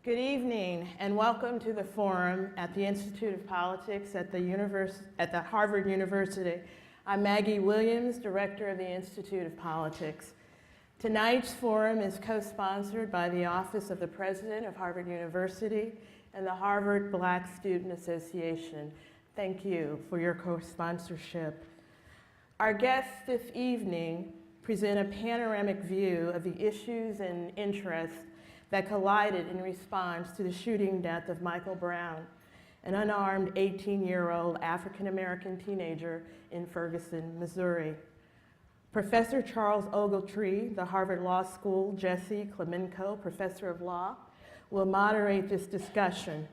Good evening and welcome to the forum at the Institute of Politics at the Harvard University. I'm Maggie Williams, Director of the Institute of Politics. Tonight's forum is co-sponsored by the Office of the President of Harvard University and the Harvard Black Student Association. Thank you for your co-sponsorship. Our guests this evening present a panoramic view of the issues and interests that collided in response to the shooting death of Michael Brown, an unarmed 18-year-old African-American teenager in Ferguson, Missouri. Professor Charles Ogletree, the Harvard Law School Jesse Clemenco Professor of Law, will moderate this discussion.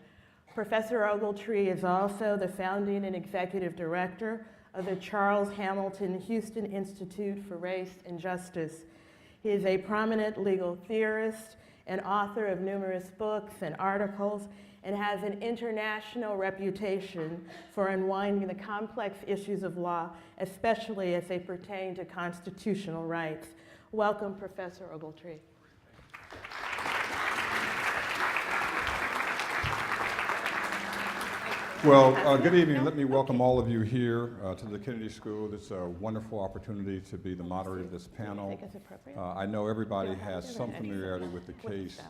Professor Ogletree is also the founding and executive director of the Charles Hamilton Houston Institute for Race and Justice. He is a prominent legal theorist and author of numerous books and articles, and has an international reputation for unwinding the complex issues of law, especially as they pertain to constitutional rights. Welcome, Professor Ogletree. Well, good evening. Let me welcome all of you here to the Kennedy School. It's a wonderful opportunity to be the moderator of this panel. I know everybody has some familiarity with the case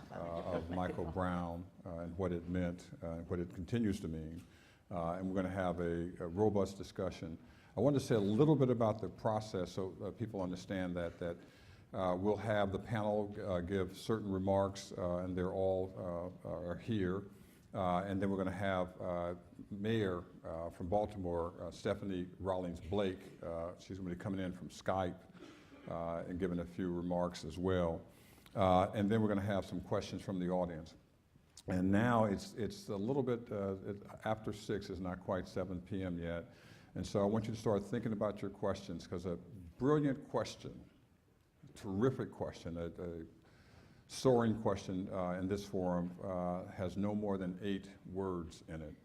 of Michael Brown and what it meant, what it continues to mean, and we're going to have a robust discussion. I want to say a little bit about the process so people understand that we'll have the panel give certain remarks, and they're all are here. And then we're going to have Mayor from Baltimore, Stephanie Rawlings Blake. She's going to be coming in from Skype and giving a few remarks as well. And then we're going to have some questions from the audience. And now it's a little bit after 6, it's not quite 7 p.m. yet. And so I want you to start thinking about your questions, because a brilliant question, terrific question, a soaring question in this forum has no more than 8 words in it.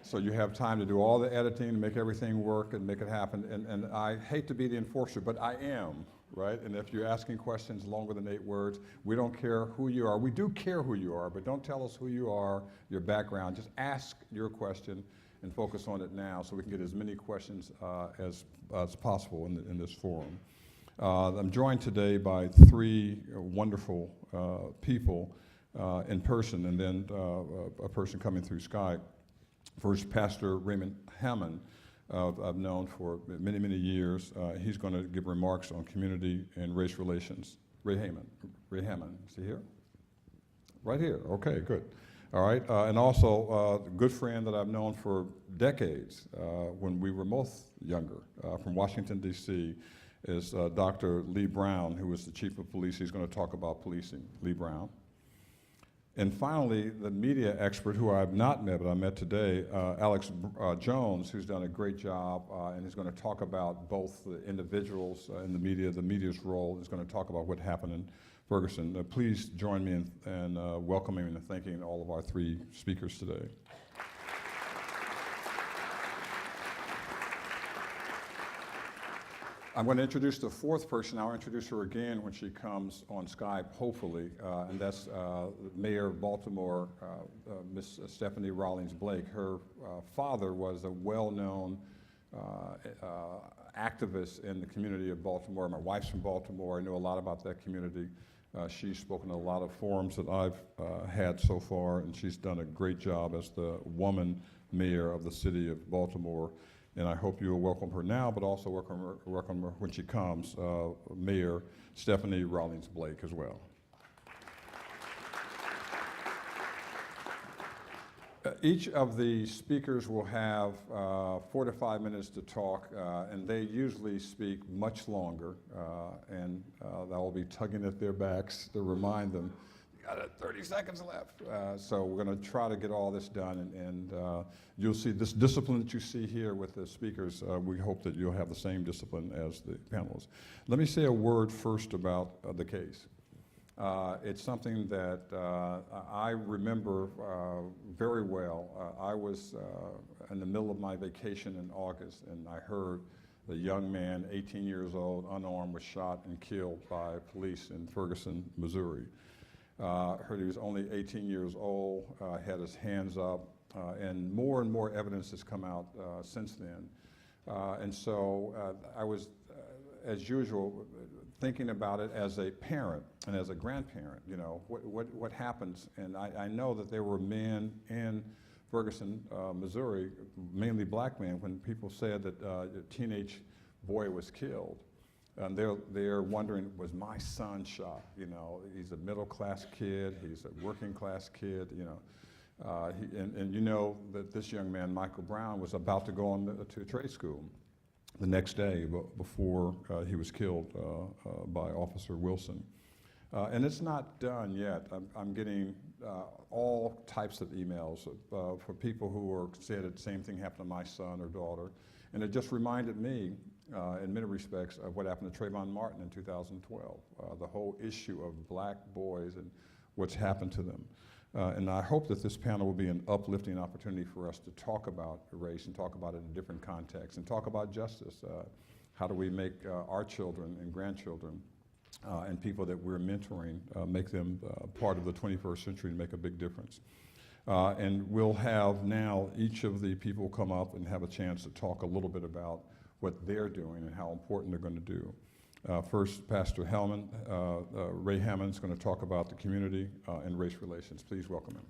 So you have time to do all the editing and make everything work and make it happen. And I hate to be the enforcer, but I am, right? And if you're asking questions longer than 8 words, we don't care who you are. We do care who you are, but don't tell us who you are, your background. Just ask your question and focus on it now so we can get as many questions as possible in this forum. I'm joined today by 3 wonderful people in person, and then a person coming through Skype. First, Pastor Raymond Hammond, I've known for many, many years. He's going to give remarks on community and race relations. Ray Hammond, is he here? Right here, okay, good. All right, and also a good friend that I've known for decades when we were both younger, from Washington, D.C., is Dr. Lee Brown, who is the chief of police. He's going to talk about policing, Lee Brown. And finally, the media expert who I've not met, but I met today, Alex Jones, who's done a great job, and is going to talk about both the individuals in the media's role. He's going to talk about what happened in Ferguson. Please join me in welcoming and thanking all of our 3 speakers today. I'm going to introduce the 4th person. I'll introduce her again when she comes on Skype, hopefully, and that's Mayor of Baltimore, Miss Stephanie Rawlings Blake. Her father was a well-known activist in the community of Baltimore. My wife's from Baltimore. I know a lot about that community. She's spoken at a lot of forums that I've had so far, and she's done a great job as the woman mayor of the city of Baltimore. And I hope you'll welcome her now, but also welcome her when she comes, Mayor Stephanie Rawlings Blake as well. Each of the speakers will have 4 to 5 minutes to talk, and they usually speak much longer, and that will be tugging at their backs to remind them, you got 30 seconds left. So we're going to try to get all this done, and you'll see this discipline that you see here with the speakers. We hope that you'll have the same discipline as the panelists. Let me say a word first about the case. It's something that I remember very well. I was in the middle of my vacation in August, and I heard the young man, 18 years old, unarmed, was shot and killed by police in Ferguson, Missouri. Heard he was only 18 years old, had his hands up, and more evidence has come out since then. And so I was, as usual, thinking about it as a parent and as a grandparent, you know, what happens. And I know that there were men in Ferguson, Missouri, mainly black men, when people said that a teenage boy was killed. And they're wondering, was my son shot? You know, he's a middle-class kid, he's a working-class kid, you know. And you know that this young man, Michael Brown, was about to go on to trade school the next day before he was killed by Officer Wilson. And it's not done yet. I'm getting all types of emails for people who are saying that the same thing happened to my son or daughter. And it just reminded me, in many respects, of what happened to Trayvon Martin in 2012, the whole issue of black boys and what's happened to them. And I hope that this panel will be an uplifting opportunity for us to talk about race and talk about it in different contexts and talk about justice. How do we make our children and grandchildren and people that we're mentoring, make them part of the 21st century and make a big difference. And we'll have now each of the people come up and have a chance to talk a little bit about what they're doing and how important they're going to do. First, Pastor Hammond, Ray Hammond is going to talk about the community and race relations. Please welcome him.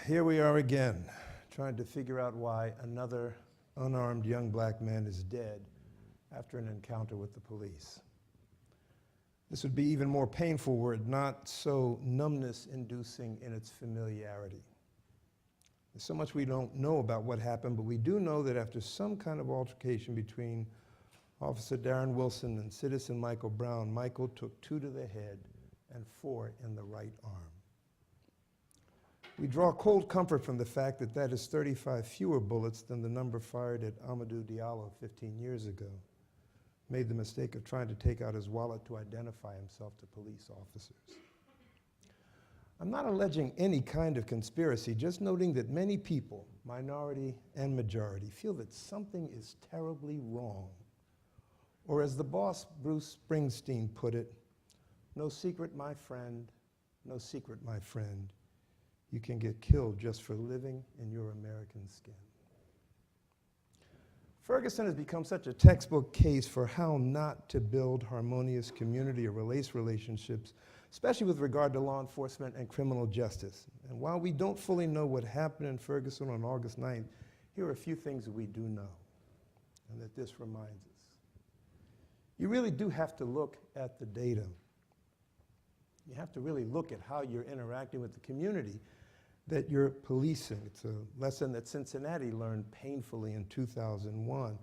Here we are again, trying to figure out why another unarmed young black man is dead after an encounter with the police. This would be even more painful were it not so numbness-inducing in its familiarity. There's so much we don't know about what happened, but we do know that after some kind of altercation between Officer Darren Wilson and citizen Michael Brown, Michael took 2 to the head and 4 in the right arm. We draw cold comfort from the fact that that is 35 fewer bullets than the number fired at Amadou Diallo 15 years ago. Made the mistake of trying to take out his wallet to identify himself to police officers. I'm not alleging any kind of conspiracy, just noting that many people, minority and majority, feel that something is terribly wrong. Or as the boss, Bruce Springsteen, put it, no secret, my friend, no secret, my friend. You can get killed just for living in your American skin. Ferguson has become such a textbook case for how not to build harmonious community or race relationships, especially with regard to law enforcement and criminal justice. And while we don't fully know what happened in Ferguson on August 9th, here are a few things that we do know, and that this reminds us. You really do have to look at the data. You have to really look at how you're interacting with the community that you're policing. It's a lesson that Cincinnati learned painfully in 2001. And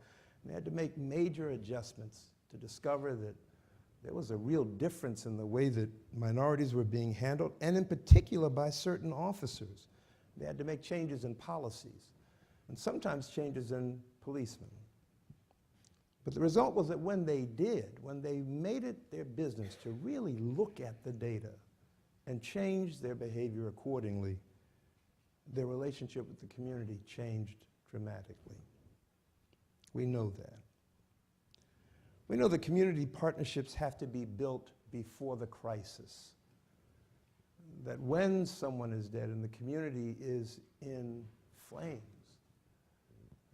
they had to make major adjustments to discover that there was a real difference in the way that minorities were being handled, and in particular by certain officers. They had to make changes in policies, and sometimes changes in policemen. But the result was that when they did, when they made it their business to really look at the data and change their behavior accordingly, their relationship with the community changed dramatically. We know that. We know that community partnerships have to be built before the crisis. That when someone is dead and the community is in flames,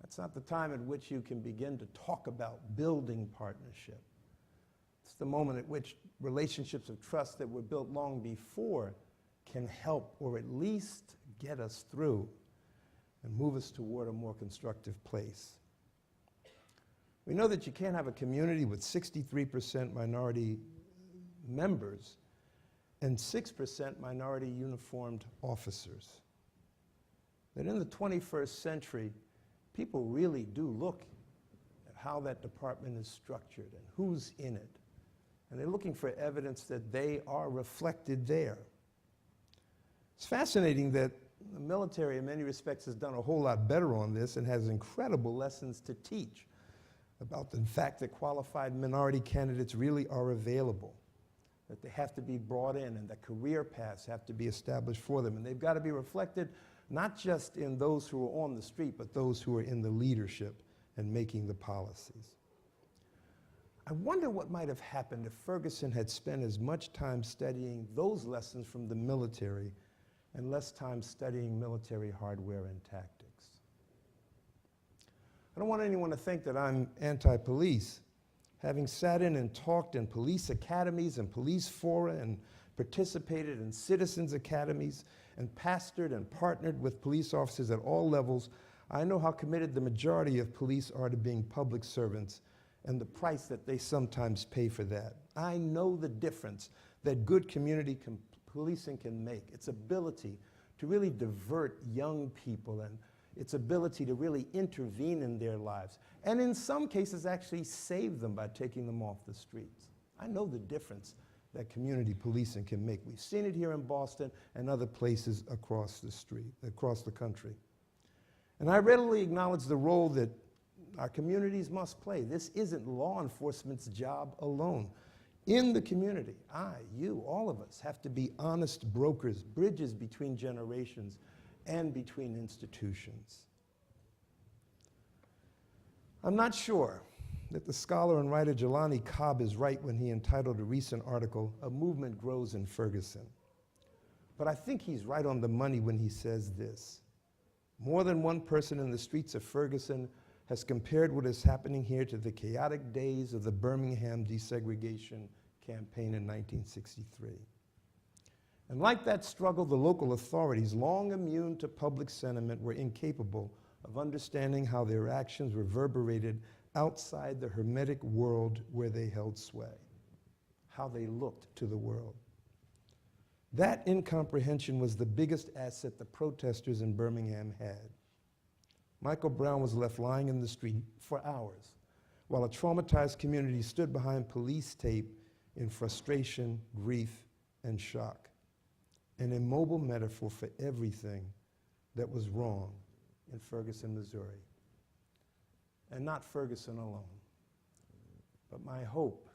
that's not the time at which you can begin to talk about building partnership. It's the moment at which relationships of trust that were built long before can help, or at least get us through and move us toward a more constructive place. We know that you can't have a community with 63% minority members and 6% minority uniformed officers. That in the 21st century, people really do look at how that department is structured and who's in it. And they're looking for evidence that they are reflected there. It's fascinating that the military, in many respects, has done a whole lot better on this and has incredible lessons to teach about the fact that qualified minority candidates really are available, that they have to be brought in, and that career paths have to be established for them. And they've got to be reflected not just in those who are on the street, but those who are in the leadership and making the policies. I wonder what might have happened if Ferguson had spent as much time studying those lessons from the military and less time studying military hardware and tactics. I don't want anyone to think that I'm anti-police. Having sat in and talked in police academies and police fora and participated in citizens academies and pastored and partnered with police officers at all levels, I know how committed the majority of police are to being public servants and the price that they sometimes pay for that. I know the difference that good community policing can make, its ability to really divert young people and its ability to really intervene in their lives, and in some cases actually save them by taking them off the streets. I know the difference that community policing can make. We've seen it here in Boston and other places across the country. And I readily acknowledge the role that our communities must play. This isn't law enforcement's job alone. In the community, you, all of us have to be honest brokers, bridges between generations and between institutions. I'm not sure that the scholar and writer Jelani Cobb is right when he entitled a recent article, "A Movement Grows in Ferguson." But I think he's right on the money when he says this: more than one person in the streets of Ferguson has compared what is happening here to the chaotic days of the Birmingham desegregation campaign in 1963. And like that struggle, the local authorities, long immune to public sentiment, were incapable of understanding how their actions reverberated outside the hermetic world where they held sway, how they looked to the world. That incomprehension was the biggest asset the protesters in Birmingham had. Michael Brown was left lying in the street for hours, while a traumatized community stood behind police tape in frustration, grief, and shock. An immobile metaphor for everything that was wrong in Ferguson, Missouri. And not Ferguson alone. But my hope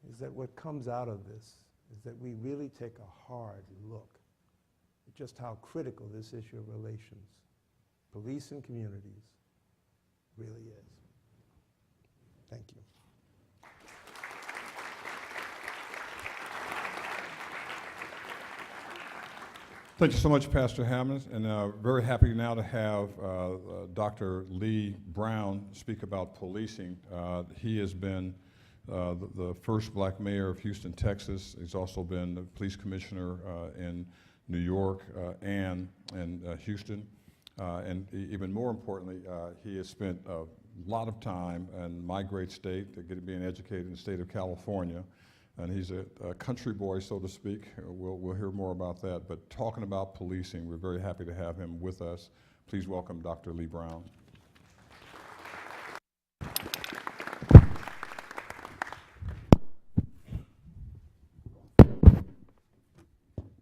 is that what comes out of this is that we really take a hard look at just how critical this issue of relations, police and communities, really is. Thank you. Thank you so much, Pastor Hammond, and very happy now to have Dr. Lee Brown speak about policing. He has been the first black mayor of Houston, Texas. He's also been the police commissioner in New York and Houston. And even more importantly, he has spent a lot of time in my great state, being educated in the state of California. And he's a country boy, so to speak. We'll hear more about that. But talking about policing, we're very happy to have him with us. Please welcome Dr. Lee Brown.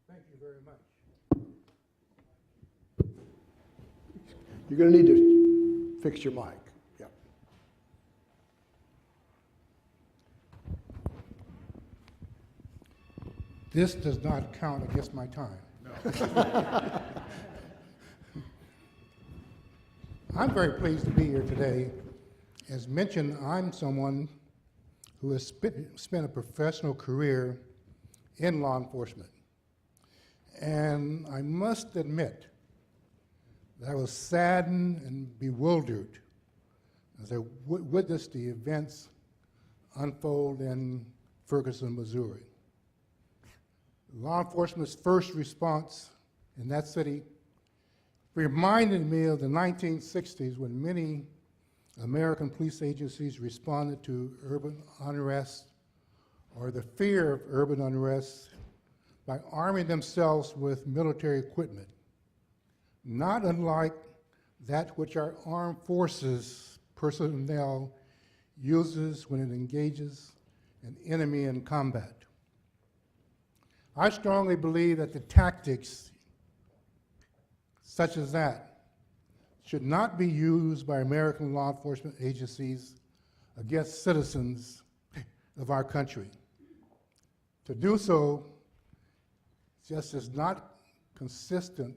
Thank you very much. You're going to need to fix your mic. Yep. This does not count against my time. No. I'm very pleased to be here today. As mentioned, I'm someone who has spent a professional career in law enforcement. And I must admit that I was saddened and bewildered as I witnessed the events unfold in Ferguson, Missouri. Law enforcement's first response in that city reminded me of the 1960s when many American police agencies responded to urban unrest or the fear of urban unrest by arming themselves with military equipment, not unlike that which our armed forces personnel uses when it engages an enemy in combat. I strongly believe that the tactics such as that should not be used by American law enforcement agencies against citizens of our country. To do so just is not consistent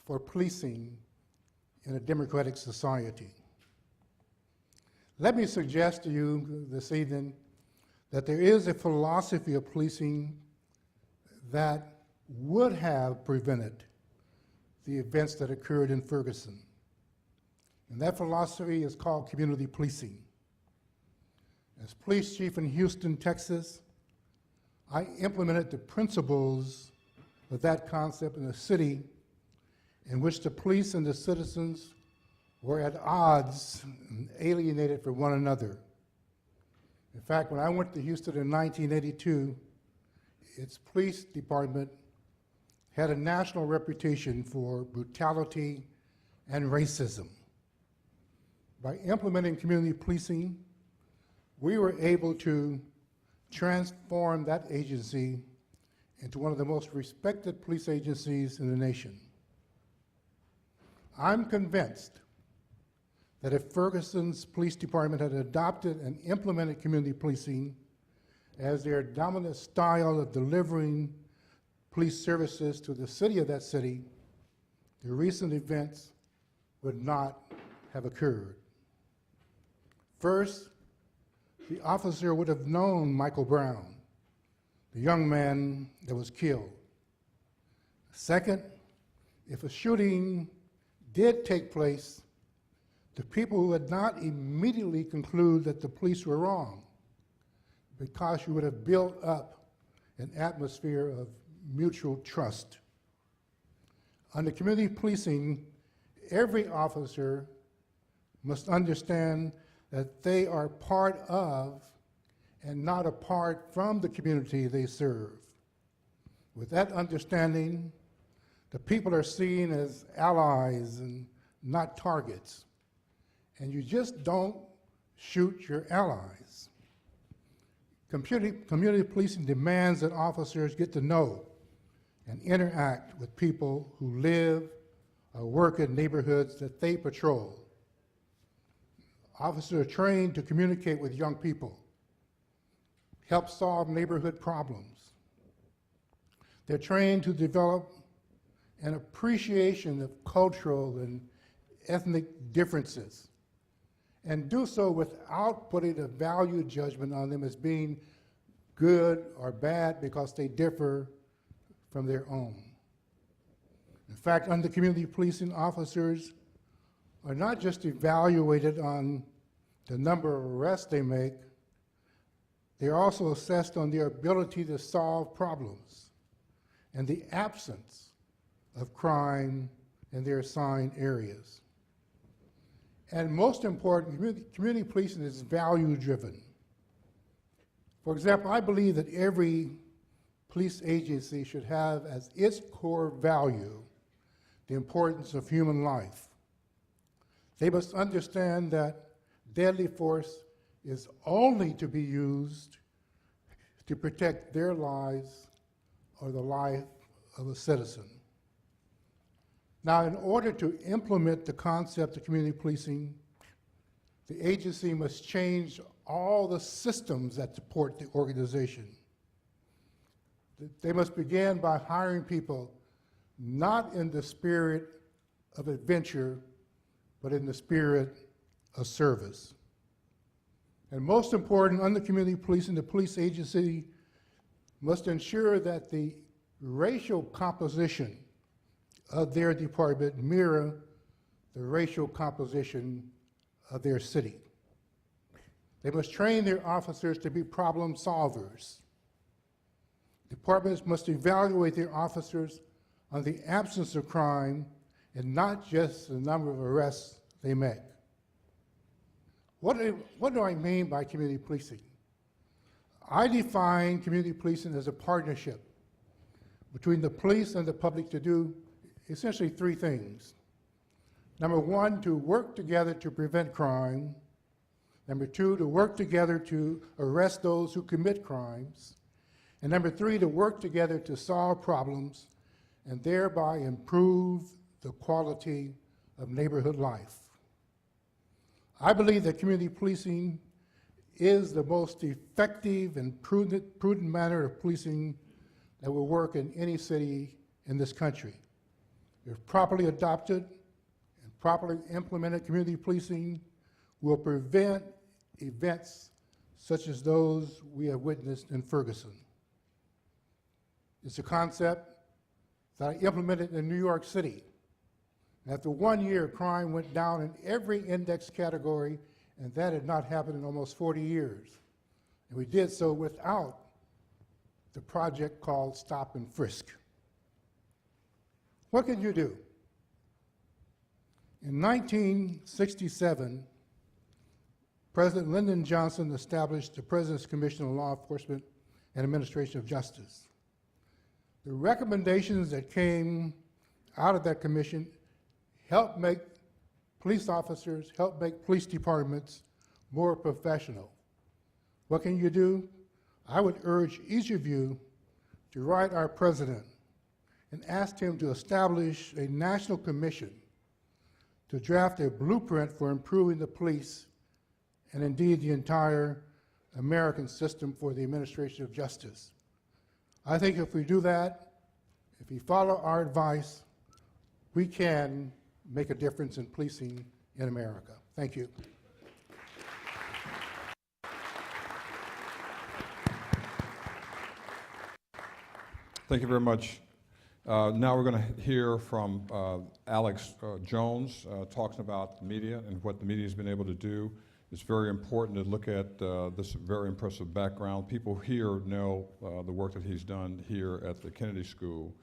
for policing in a democratic society. Let me suggest to you this evening that there is a philosophy of policing that would have prevented the events that occurred in Ferguson. And that philosophy is called community policing. As police chief in Houston, Texas, I implemented the principles of that concept in a city in which the police and the citizens were at odds and alienated from one another. In fact, when I went to Houston in 1982, its police department had a national reputation for brutality and racism. By implementing community policing, we were able to transform that agency into one of the most respected police agencies in the nation. I'm convinced that if Ferguson's police department had adopted and implemented community policing as their dominant style of delivering police services to the city of that city, the recent events would not have occurred. First, the officer would have known Michael Brown, the young man that was killed. Second, if a shooting did take place, the people would not immediately conclude that the police were wrong, because you would have built up an atmosphere of mutual trust. Under community policing, every officer must understand that they are part of and not apart from the community they serve. With that understanding, the people are seen as allies and not targets. And you just don't shoot your allies. Community policing demands that officers get to know and interact with people who live or work in neighborhoods that they patrol. Officers are trained to communicate with young people, help solve neighborhood problems. They're trained to develop an appreciation of cultural and ethnic differences, and do so without putting a value judgment on them as being good or bad because they differ from their own. In fact, under community policing, officers are not just evaluated on the number of arrests they make, they're also assessed on their ability to solve problems and the absence of crime in their assigned areas. And most important, community policing is value-driven. For example, I believe that every police agency should have as its core value the importance of human life. They must understand that deadly force is only to be used to protect their lives or the life of a citizen. Now, in order to implement the concept of community policing, the agency must change all the systems that support the organization. They must begin by hiring people not in the spirit of adventure, but in the spirit of service. And most important, under community policing, the police agency must ensure that the racial composition of their department mirror the racial composition of their city. They must train their officers to be problem solvers. Departments must evaluate their officers on the absence of crime and not just the number of arrests they make. What do I mean by community policing? I define community policing as a partnership between the police and the public to do essentially three things. Number one, to work together to prevent crime. Number two, to work together to arrest those who commit crimes. And number three, to work together to solve problems and thereby improve the quality of neighborhood life. I believe that community policing is the most effective and prudent manner of policing that will work in any city in this country. if properly adopted and properly implemented, community policing will prevent events such as those we have witnessed in Ferguson. It's a concept that I implemented in New York City. And after 1 year, crime went down in every index category, and that had not happened in almost 40 years. And we did so without the project called Stop and Frisk. What can you do? In 1967, President Lyndon Johnson established the President's Commission on Law Enforcement and Administration of Justice. The recommendations that came out of that commission helped make police officers, helped make police departments more professional. What can you do? I would urge each of you to write our president and ask him to establish a national commission to draft a blueprint for improving the police and indeed the entire American system for the administration of justice. I think if we do that, if we follow our advice, we can make a difference in policing in America. Thank you. Thank you very much. Now we're going to hear from Alex Jones talking about the media and what the media has been able to do. It's very important to look at this very impressive background. People here know the work that he's done here at the Kennedy School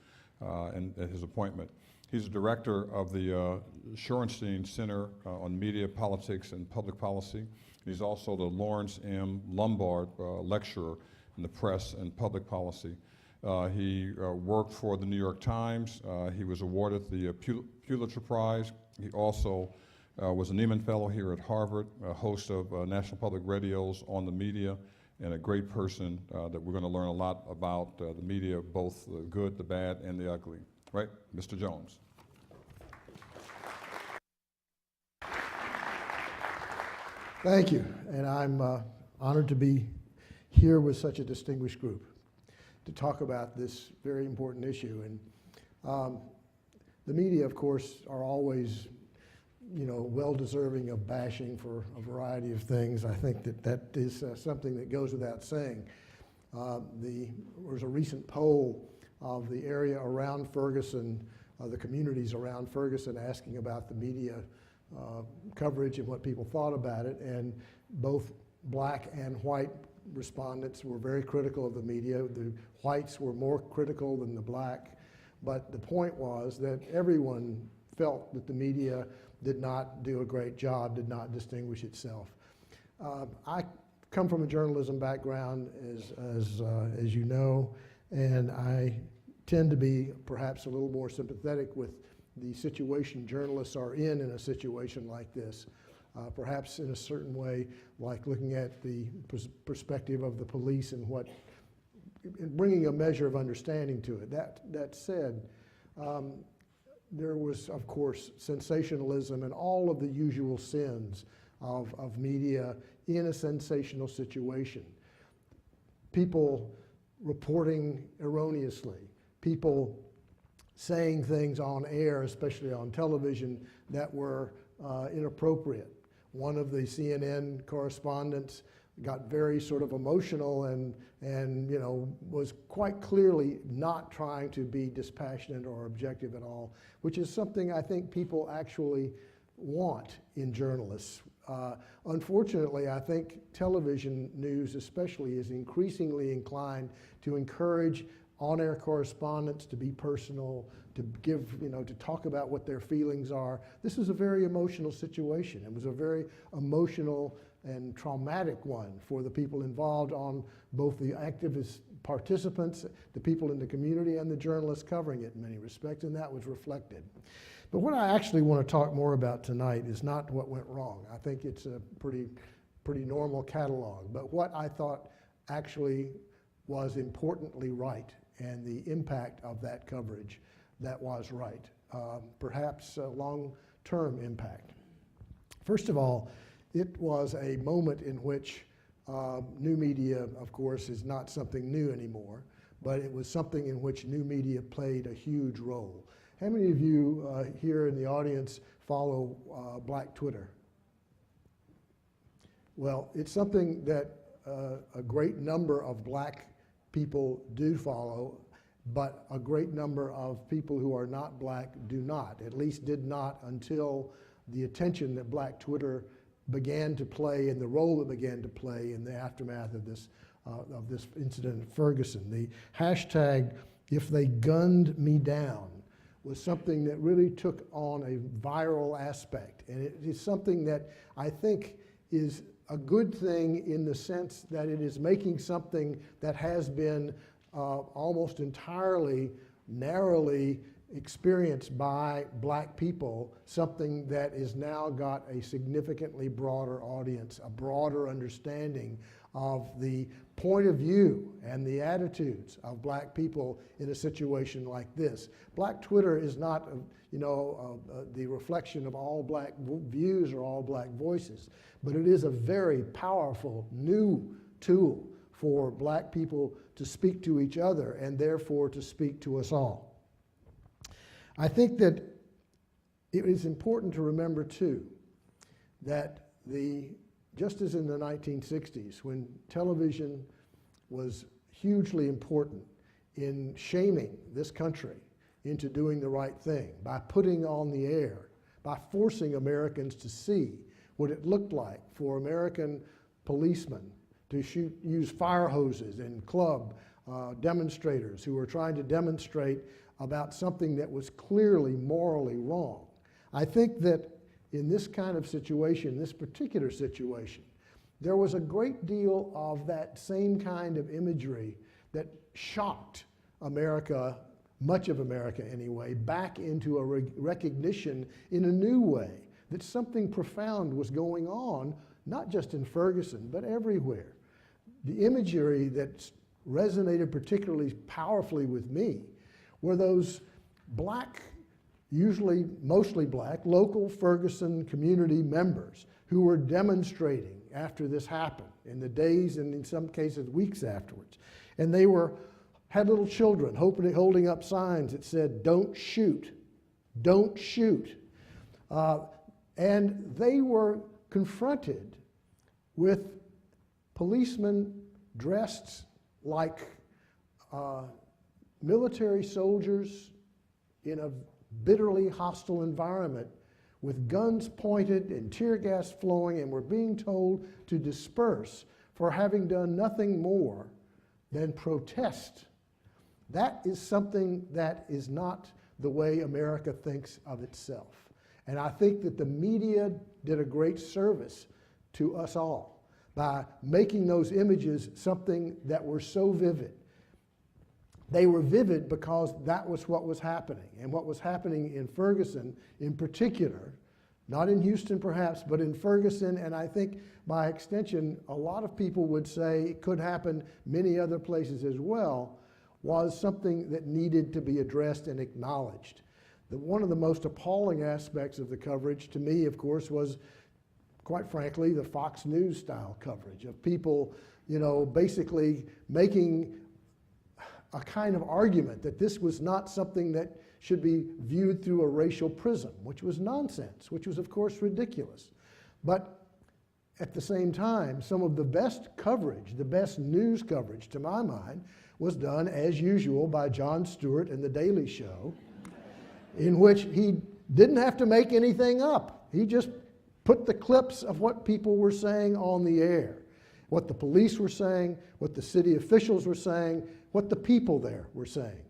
and at his appointment. He's the director of the Shorenstein Center on Media, Politics, and Public Policy. He's also the Lawrence M. Lombard Lecturer in the Press and Public Policy. He worked for the New York Times. He was awarded the Pulitzer Prize. He also was a Nieman Fellow here at Harvard, a host of National Public Radio's On the Media, and a great person that we're going to learn a lot about the media, both the good, the bad, and the ugly. Right, Mr. Jones. Thank you, and I'm honored to be here with such a distinguished group to talk about this very important issue. And the media, of course, are always, well-deserving of bashing for a variety of things. I think that is something that goes without saying. There was a recent poll of the area around Ferguson, the communities around Ferguson, asking about the media coverage and what people thought about it, and both black and white respondents were very critical of the media. The whites were more critical than the black, but the point was that everyone felt that the media did not do a great job, did not distinguish itself. I come from a journalism background, as you know, and I tend to be perhaps a little more sympathetic with the situation journalists are in a situation like this. Perhaps in a certain way, like looking at the perspective of the police and bringing a measure of understanding to it. That said, there was, of course, sensationalism and all of the usual sins of media in a sensational situation. People reporting erroneously, people saying things on air, especially on television, that were inappropriate. One of the CNN correspondents got very sort of emotional and was quite clearly not trying to be dispassionate or objective at all, which is something I think people actually want in journalists. Unfortunately, I think television news especially is increasingly inclined to encourage on-air correspondents to be personal, to give, to talk about what their feelings are. This is a very emotional situation. It was a very emotional and traumatic one for the people involved, on both the activist participants, the people in the community, and the journalists covering it in many respects, and that was reflected. But what I actually want to talk more about tonight is not what went wrong. I think it's a pretty normal catalog, but what I thought actually was importantly right, and the impact of that coverage that was right, perhaps a long-term impact. First of all, it was a moment in which new media, of course, is not something new anymore, but it was something in which new media played a huge role. How many of you here in the audience follow Black Twitter? Well, it's something that a great number of black people do follow, but a great number of people who are not black do not, at least did not until the attention that Black Twitter began to play and the role it began to play in the aftermath of this incident in Ferguson. The hashtag, "If They Gunned Me Down," was something that really took on a viral aspect. And it is something that I think is a good thing in the sense that it is making something that has been almost entirely narrowly experienced by black people, something that has now got a significantly broader audience, a broader understanding of the point of view and the attitudes of black people in a situation like this. Black Twitter is not, the reflection of all black views or all black voices, but it is a very powerful new tool for black people to speak to each other and therefore to speak to us all. I think that it is important to remember too that just as in the 1960s, when television was hugely important in shaming this country into doing the right thing, by putting on the air, by forcing Americans to see what it looked like for American policemen to use fire hoses and club demonstrators who were trying to demonstrate about something that was clearly morally wrong. I think that in this kind of situation, this particular situation, there was a great deal of that same kind of imagery that shocked America, much of America anyway, back into a recognition in a new way that something profound was going on, not just in Ferguson, but everywhere. The imagery that resonated particularly powerfully with me were those black, usually mostly black, local Ferguson community members who were demonstrating after this happened in the days and in some cases weeks afterwards. And they had little children holding up signs that said, "Don't shoot, don't shoot." And they were confronted with policemen dressed like military soldiers in a bitterly hostile environment with guns pointed and tear gas flowing, and were being told to disperse for having done nothing more than protest. That is something that is not the way America thinks of itself. And I think that the media did a great service to us all by making those images something that were so vivid. They were vivid because that was what was happening. And what was happening in Ferguson in particular, not in Houston perhaps, but in Ferguson, and I think by extension, a lot of people would say it could happen many other places as well, was something that needed to be addressed and acknowledged. One of the most appalling aspects of the coverage to me, of course, was, quite frankly, the Fox News style coverage of people, basically making a kind of argument that this was not something that should be viewed through a racial prism, which was nonsense, which was, of course, ridiculous. But at the same time, some of the best coverage, the best news coverage, to my mind, was done, as usual, by Jon Stewart and The Daily Show, in which he didn't have to make anything up. He just put the clips of what people were saying on the air, what the police were saying, what the city officials were saying, what the people there were saying.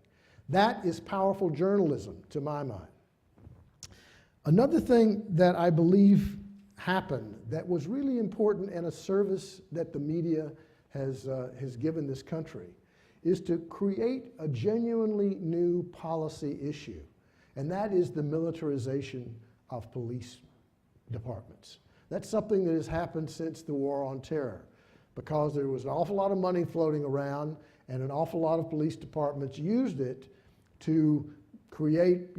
That is powerful journalism, to my mind. Another thing that I believe happened that was really important and a service that the media has given this country is to create a genuinely new policy issue, and that is the militarization of police departments. That's something that has happened since the War on Terror, because there was an awful lot of money floating around, and an awful lot of police departments used it to create,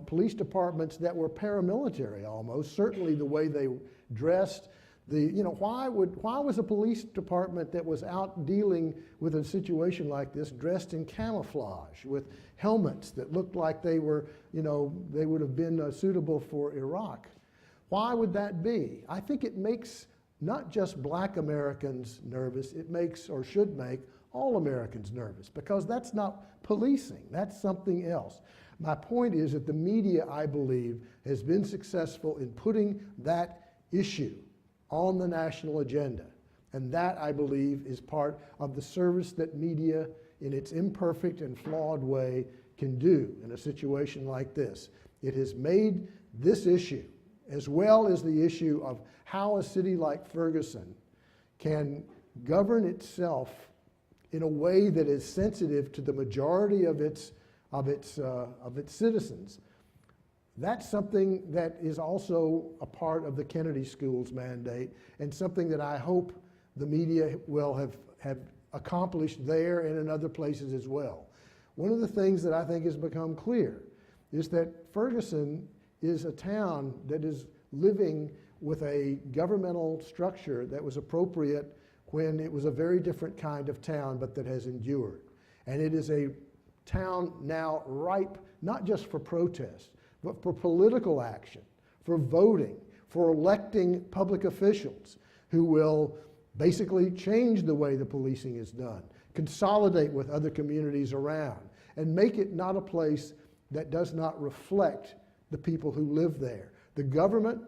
police departments that were paramilitary almost, certainly the way they dressed, Why was a police department that was out dealing with a situation like this dressed in camouflage with helmets that looked like they were, they would have been suitable for Iraq? Why would that be? I think it makes not just black Americans nervous, it makes, or should make, all Americans nervous, because that's not policing, that's something else. My point is that the media, I believe, has been successful in putting that issue on the national agenda. And that, I believe, is part of the service that media, in its imperfect and flawed way, can do in a situation like this. It has made this issue, as well as the issue of how a city like Ferguson can govern itself in a way that is sensitive to the majority of its citizens. That's something that is also a part of the Kennedy School's mandate, and something that I hope the media will have accomplished there and in other places as well. One of the things that I think has become clear is that Ferguson is a town that is living with a governmental structure that was appropriate when it was a very different kind of town, but that has endured. And it is a town now ripe, not just for protest, but for political action, for voting, for electing public officials who will basically change the way the policing is done, consolidate with other communities around, and make it not a place that does not reflect the people who live there. The government,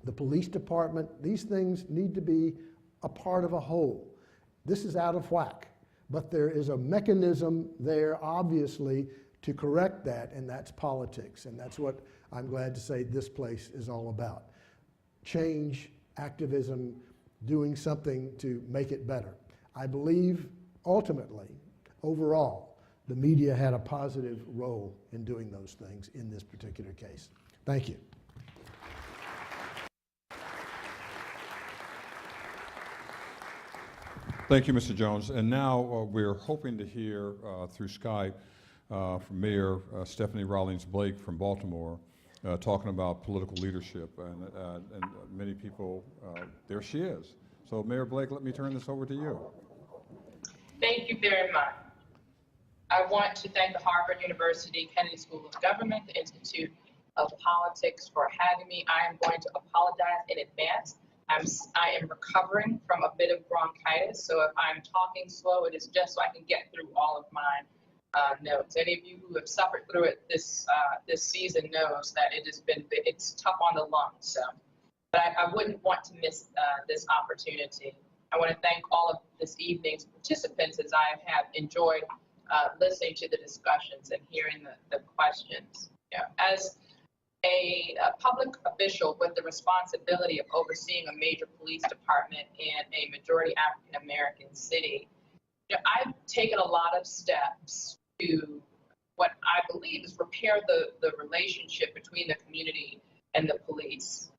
the police department, these things need to be a part of a whole. This is out of whack, but there is a mechanism there, obviously, to correct that, and that's politics. And that's what I'm glad to say this place is all about. Change, activism, doing something to make it better. I believe, ultimately, overall, the media had a positive role in doing those things in this particular case. Thank you. Thank you, Mr. Jones. And now we're hoping to hear through Skype from Mayor Stephanie Rawlings-Blake from Baltimore talking about political leadership. And many people, there she is. So Mayor Blake, let me turn this over to you. Thank you very much. I want to thank the Harvard University Kennedy School of Government, the Institute of Politics, for having me. I am going to apologize in advance. I am recovering from a bit of bronchitis, so if I'm talking slow, it is just so I can get through all of my notes. Any of you who have suffered through it this season knows that it's tough on the lungs. So, but I wouldn't want to miss this opportunity. I want to thank all of this evening's participants, as I have enjoyed listening to the discussions and hearing the questions. As a public official with the responsibility of overseeing a major police department in a majority African American city, I've taken a lot of steps to what I believe is repair the relationship between the community and the police.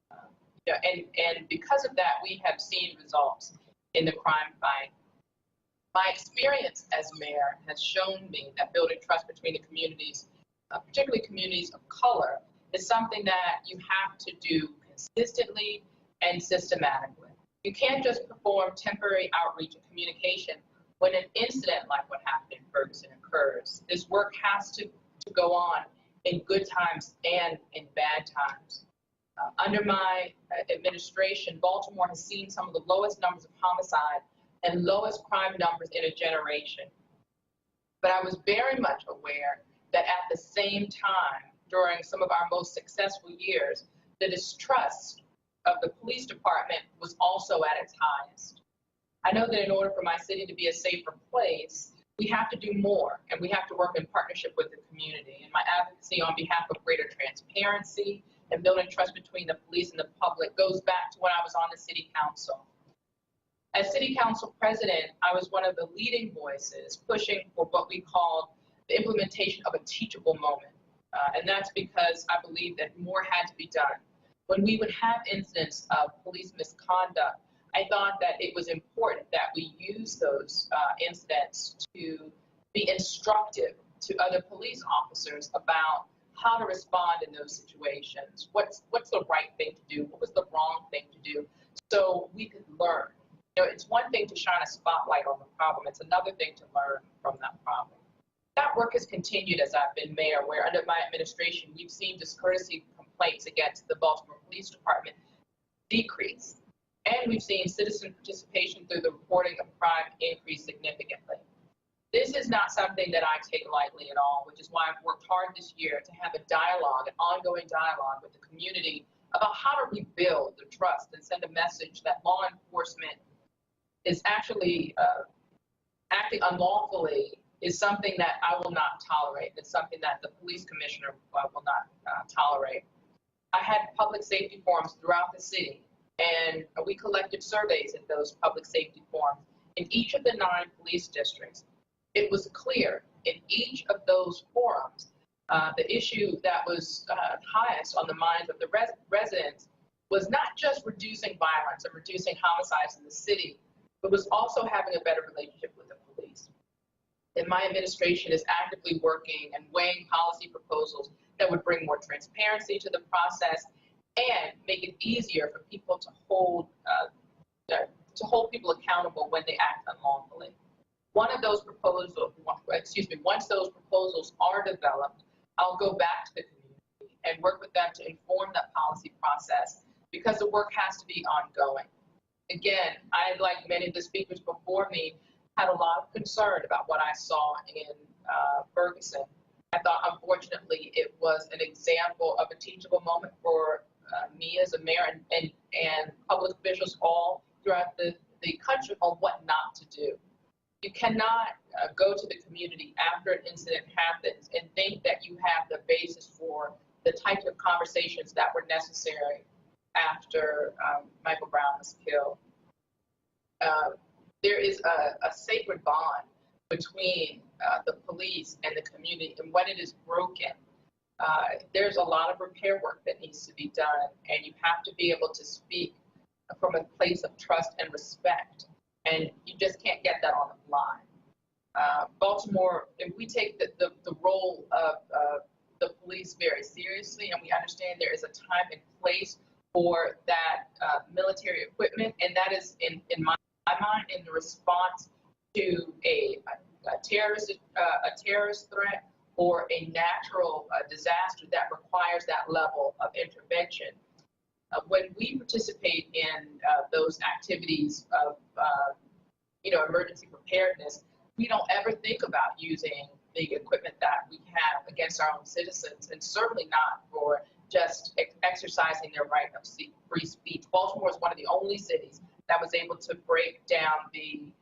And because of that, we have seen results in the crime fight. My experience as mayor has shown me that building trust between the communities, particularly communities of color, is something that you have to do consistently and systematically. You can't just perform temporary outreach and communication when an incident like what happened in Ferguson occurs. This work has to go on in good times and in bad times. Under my administration, Baltimore has seen some of the lowest numbers of homicide and lowest crime numbers in a generation. But I was very much aware that at the same time, during some of our most successful years, the distrust of the police department was also at its highest. I know that in order for my city to be a safer place, we have to do more, and we have to work in partnership with the community. And my advocacy on behalf of greater transparency and building trust between the police and the public goes back to when I was on the city council. As city council president, I was one of the leading voices pushing for what we called the implementation of a teachable moment. And that's because I believe that more had to be done. When we would have incidents of police misconduct, I thought that it was important that we use those incidents to be instructive to other police officers about how to respond in those situations. What's the right thing to do? What was the wrong thing to do? so we could learn. You know, it's one thing to shine a spotlight on the problem. It's another thing to learn from that problem. That work has continued as I've been mayor, where under my administration, we've seen discourtesy complaints against the Baltimore Police Department decrease. And we've seen citizen participation through the reporting of crime increase significantly. This is not something that I take lightly at all, which is why I've worked hard this year to have a dialogue, an ongoing dialogue with the community about how to rebuild the trust and send a message that law enforcement is actually acting unlawfully is something that I will not tolerate. It's something that the police commissioner will not tolerate. I had public safety forums throughout the city, and we collected surveys in those public safety forums in each of the 9 police districts. It was clear in each of those forums, the issue that was highest on the minds of the residents was not just reducing violence and reducing homicides in the city, but was also having a better relationship with the police. And my administration is actively working and weighing policy proposals that would bring more transparency to the process and make it easier for people to hold people accountable when they act unlawfully. Once those proposals are developed, I'll go back to the community and work with them to inform that policy process, because the work has to be ongoing. Again, I, like many of the speakers before me, had a lot of concern about what I saw in Ferguson. I thought, unfortunately, it was an example of a teachable moment for me as a mayor and public officials all throughout the country on what not to do. You cannot go to the community after an incident happens and think that you have the basis for the types of conversations that were necessary after Michael Brown was killed. There is a sacred bond between the police and the community, and when it is broken, there's a lot of repair work that needs to be done, and you have to be able to speak from a place of trust and respect, and you just can't get that on the fly. Baltimore, if we take the role of the police very seriously, and we understand there is a time and place for that military equipment, and that is in my mind in the response to a terrorist threat or a natural disaster that requires that level of intervention. When we participate in those activities of emergency preparedness, we don't ever think about using the equipment that we have against our own citizens, and certainly not for just exercising their right of free speech. Baltimore is one of the only cities that was able to break down the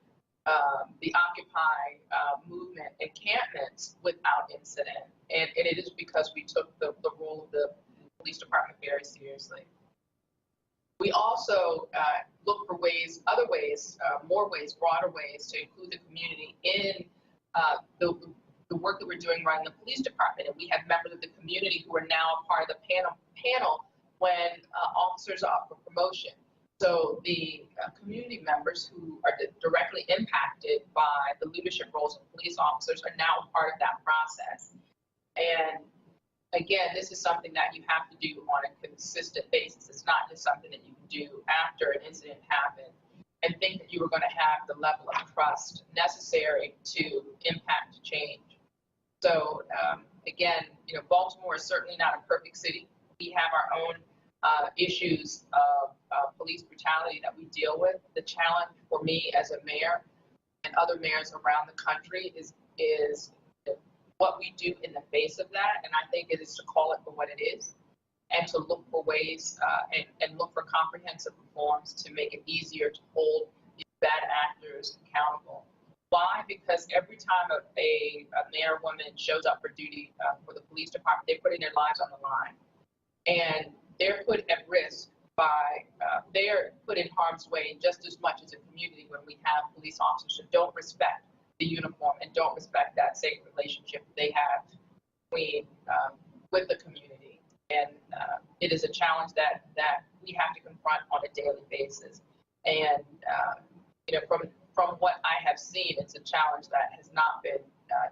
Occupy movement encampments without incident, and it is because we took the role of the police department very seriously. We also look for ways, other ways, more ways, broader ways to include the community in the work that we're doing around the police department. And we have members of the community who are now a part of the panel when officers are up for promotion. So the community members who are directly impacted by the leadership roles of police officers are now a part of that process. And again, this is something that you have to do on a consistent basis. It's not just something that you can do after an incident happened and think that you were going to have the level of trust necessary to impact change. So again, Baltimore is certainly not a perfect city. We have our own issues of police brutality that we deal with. The challenge for me as a mayor and other mayors around the country is what we do in the face of that, and I think it is to call it for what it is, and to look for ways and look for comprehensive reforms to make it easier to hold these bad actors accountable. Why? Because every time a mayor or woman shows up for duty for the police department, they're putting their lives on the line, and they're put at risk by, they're put in harm's way just as much as a community when we have police officers who don't respect the uniform and don't respect that safe relationship they have between with the community. And it is a challenge that we have to confront on a daily basis. And from what I have seen, it's a challenge that has not been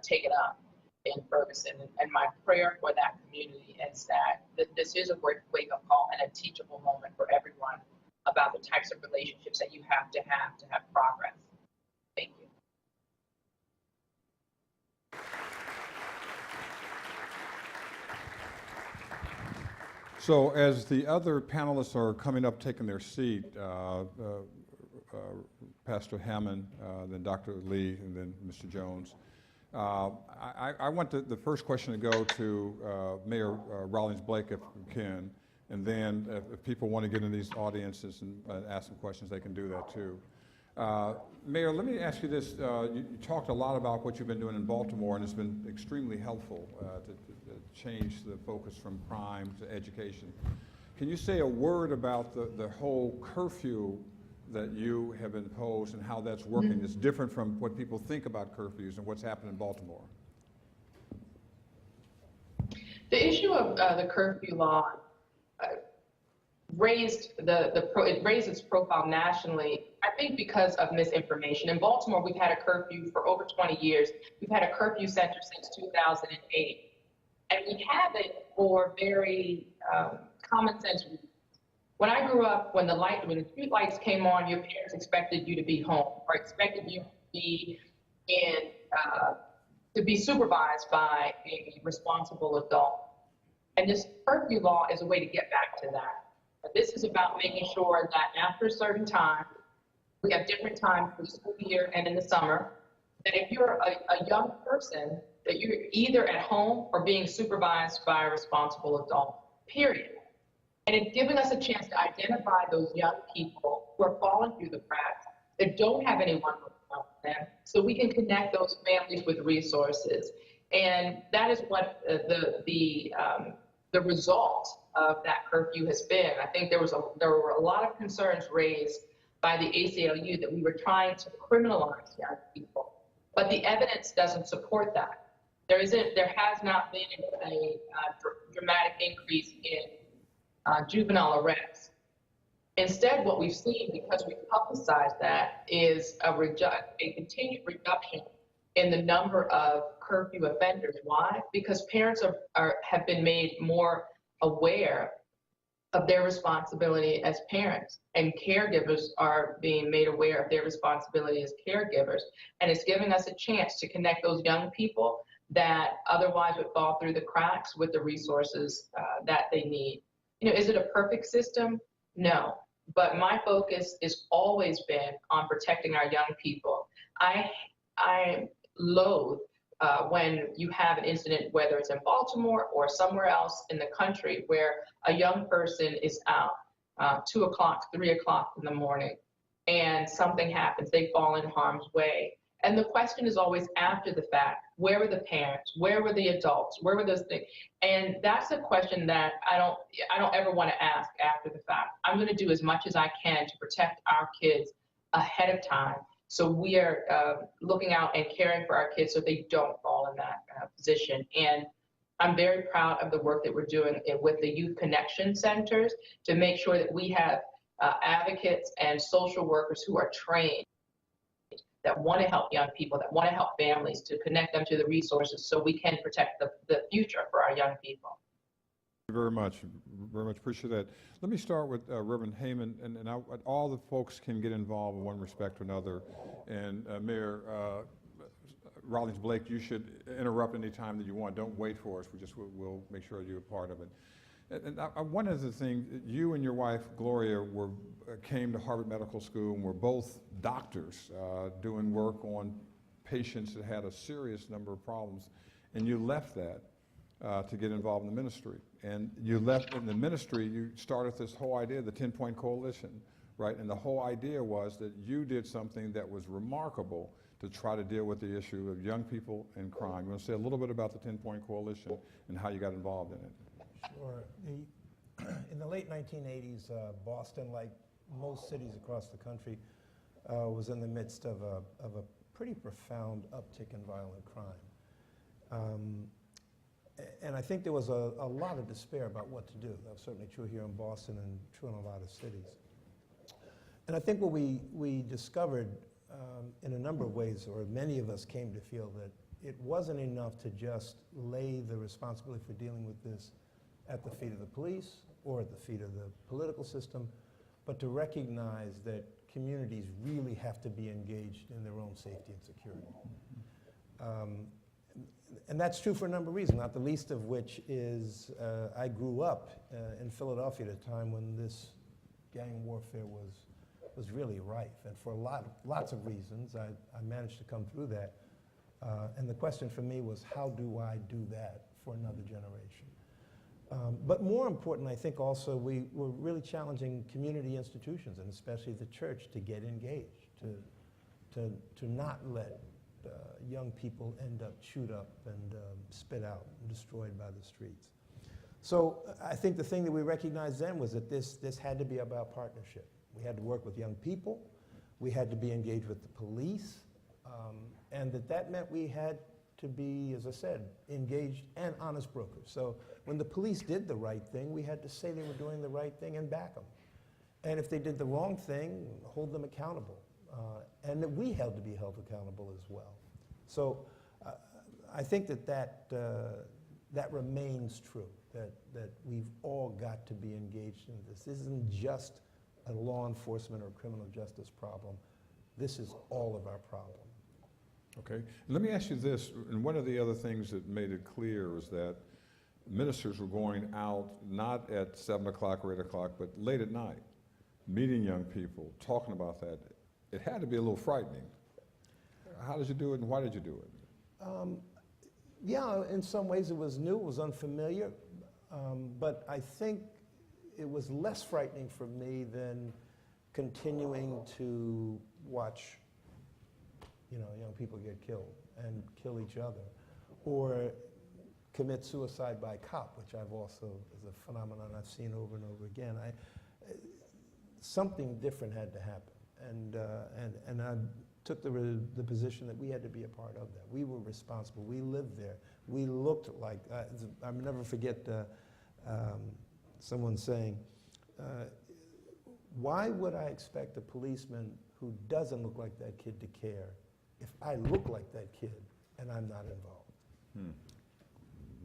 taken up in Ferguson. And my prayer for that community is that this is a wake-up call and a teachable moment for everyone about about the types of relationships that you have to have progress. Thank you. So as the other panelists are coming up, taking their seat, Pastor Hammond, then Dr. Lee, and then Mr. Jones, I want the first question to go to Mayor Rawlings Blake, if we can, and then if people want to get in these audiences and ask some questions, they can do that too. Mayor, let me ask you this. You talked a lot about what you've been doing in Baltimore, and it's been extremely helpful to change the focus from crime to education. Can you say a word about the whole curfew that you have imposed and how that's working? It's different from what people think about curfews and what's happened in Baltimore. The issue of the curfew law raised its profile nationally, I think because of misinformation. In Baltimore, we've had a curfew for over 20 years. We've had a curfew center since 2008. And we have it for very common sense reasons. When I grew up, when the street lights came on, your parents expected you to be home or expected you to be supervised by a responsible adult. And this curfew law is a way to get back to that. But this is about making sure that after a certain time, we have different times for the school year and in the summer, that if you're a young person, that you're either at home or being supervised by a responsible adult, period. And it's giving us a chance to identify those young people who are falling through the cracks, that don't have anyone to help them, so we can connect those families with resources. And that is what the result of that curfew has been. I think there were a lot of concerns raised by the ACLU that we were trying to criminalize young people, but the evidence doesn't support that. There has not been a dramatic increase in juvenile arrests. Instead, what we've seen, because we've publicized that, is a continued reduction in the number of curfew offenders. Why? Because parents have been made more aware of their responsibility as parents, and caregivers are being made aware of their responsibility as caregivers. And it's giving us a chance to connect those young people that otherwise would fall through the cracks with the resources that they need. You know, is it a perfect system? No, but my focus has always been on protecting our young people. I loathe when you have an incident, whether it's in Baltimore or somewhere else in the country, where a young person is out 2 o'clock, 3 o'clock in the morning, and something happens, they fall in harm's way. And the question is always after the fact: where were the parents? Where were the adults? Where were those things? And that's a question that I don't ever want to ask after the fact. I'm going to do as much as I can to protect our kids ahead of time. So we are looking out and caring for our kids so they don't fall in that position. And I'm very proud of the work that we're doing with the Youth Connection Centers to make sure that we have advocates and social workers who are trained, that want to help young people, that want to help families, to connect them to the resources so we can protect the future for our young people. Thank you very much appreciate that. Let me start with Reverend Hammond, and all the folks can get involved in one respect or another. And Mayor Rawlings Blake, you should interrupt any time that you want. Don't wait for us. We'll make sure you're a part of it. And one of the things, you and your wife, Gloria, came to Harvard Medical School and were both doctors doing work on patients that had a serious number of problems. And you left that to get involved in the ministry. And you left in the ministry, you started this whole idea, the 10-Point Coalition, right? And the whole idea was that you did something that was remarkable to try to deal with the issue of young people and crime. You want to say a little bit about the 10-Point Coalition and how you got involved in it? Sure. In the late 1980s, Boston, like most cities across the country, was in the midst of a pretty profound uptick in violent crime. And I think there was a lot of despair about what to do. That was certainly true here in Boston and true in a lot of cities. And I think what we discovered in a number of ways, or many of us came to feel, that it wasn't enough to just lay the responsibility for dealing with this at the feet of the police or at the feet of the political system, but to recognize that communities really have to be engaged in their own safety and security. And that's true for a number of reasons, not the least of which is I grew up in Philadelphia at a time when this gang warfare was really rife. And for lots of reasons, I managed to come through that. And the question for me was, how do I do that for another generation? But more important, I think also, we were really challenging community institutions, and especially the church, to get engaged, to not let young people end up chewed up and spit out and destroyed by the streets. So I think the thing that we recognized then was that this had to be about partnership. We had to work with young people, we had to be engaged with the police, and that meant we had to be, as I said, engaged and honest brokers. So when the police did the right thing, we had to say they were doing the right thing and back them. And if they did the wrong thing, hold them accountable. And that we had to be held accountable as well. So I think that remains true, that we've all got to be engaged in this. This isn't just a law enforcement or criminal justice problem. This is all of our problem. Okay, let me ask you this, and one of the other things that made it clear is that ministers were going out not at 7 o'clock or 8 o'clock, but late at night, meeting young people, talking about that. It had to be a little frightening. How did you do it, and why did you do it? Yeah, in some ways it was new, it was unfamiliar, but I think it was less frightening for me than continuing to watch young people get killed and kill each other, or commit suicide by cop, which I've also, is a phenomenon I've seen over and over again. Something different had to happen, and I took the position that we had to be a part of that. We were responsible. We lived there. We looked like, I'll never forget someone saying, why would I expect a policeman who doesn't look like that kid to care if I look like that kid and I'm not involved?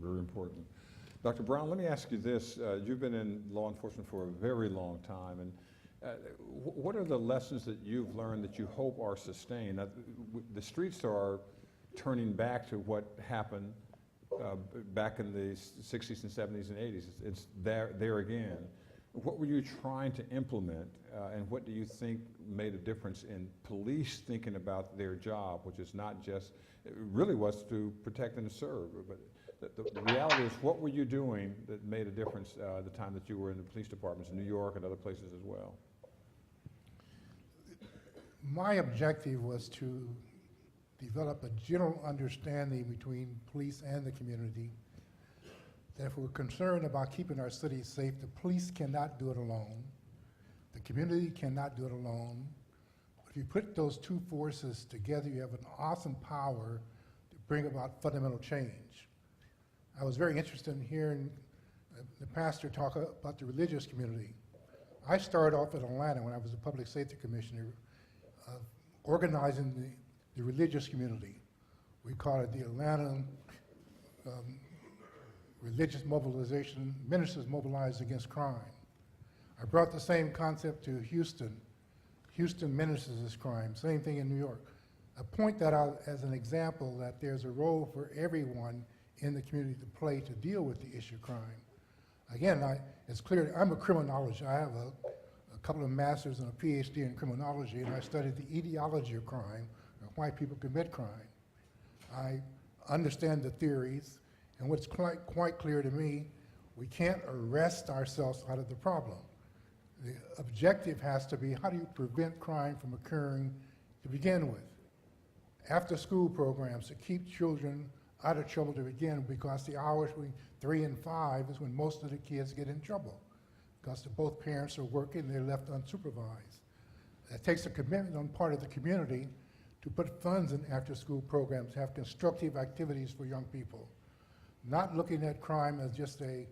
Very important. Dr. Brown, let me ask you this. You've been in law enforcement for a very long time, and what are the lessons that you've learned that you hope are sustained? The streets are turning back to what happened back in the 60s and 70s and 80s. It's there again. What were you trying to implement, and what do you think made a difference in police thinking about their job, which is not just, it really was to protect and serve, but the reality is, what were you doing that made a difference the time that you were in the police departments in New York and other places as well? My objective was to develop a general understanding between police and the community that if we're concerned about keeping our cities safe, the police cannot do it alone. The community cannot do it alone. But if you put those two forces together, you have an awesome power to bring about fundamental change. I was very interested in hearing the pastor talk about the religious community. I started off in Atlanta when I was a public safety commissioner, organizing the religious community. We call it the Atlanta Religious Mobilization, Ministers Mobilized Against Crime. I brought the same concept to Houston. Houston Ministers Against Crime, same thing in New York. I point that out as an example that there's a role for everyone in the community to play to deal with the issue of crime. Again, it's clear, I'm a criminologist. I have a couple of masters and a PhD in criminology, and I studied the etiology of crime, or why people commit crime. I understand the theories, and what's quite clear to me, we can't arrest ourselves out of the problem. The objective has to be, how do you prevent crime from occurring to begin with? After school programs to keep children out of trouble to begin, because the hours between 3 and 5 is when most of the kids get in trouble, because both parents are working, they're left unsupervised. It takes a commitment on part of the community to put funds in after-school programs, have constructive activities for young people, not looking at crime as just a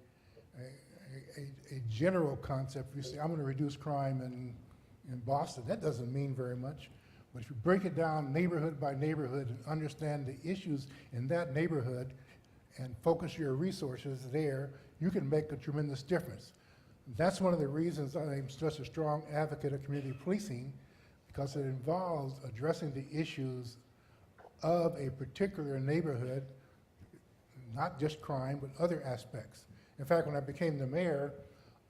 general concept. You say, I'm going to reduce crime in Boston. That doesn't mean very much. But if you break it down neighborhood by neighborhood and understand the issues in that neighborhood and focus your resources there, you can make a tremendous difference. That's one of the reasons I'm such a strong advocate of community policing, because it involves addressing the issues of a particular neighborhood, not just crime, but other aspects. In fact, when I became the mayor,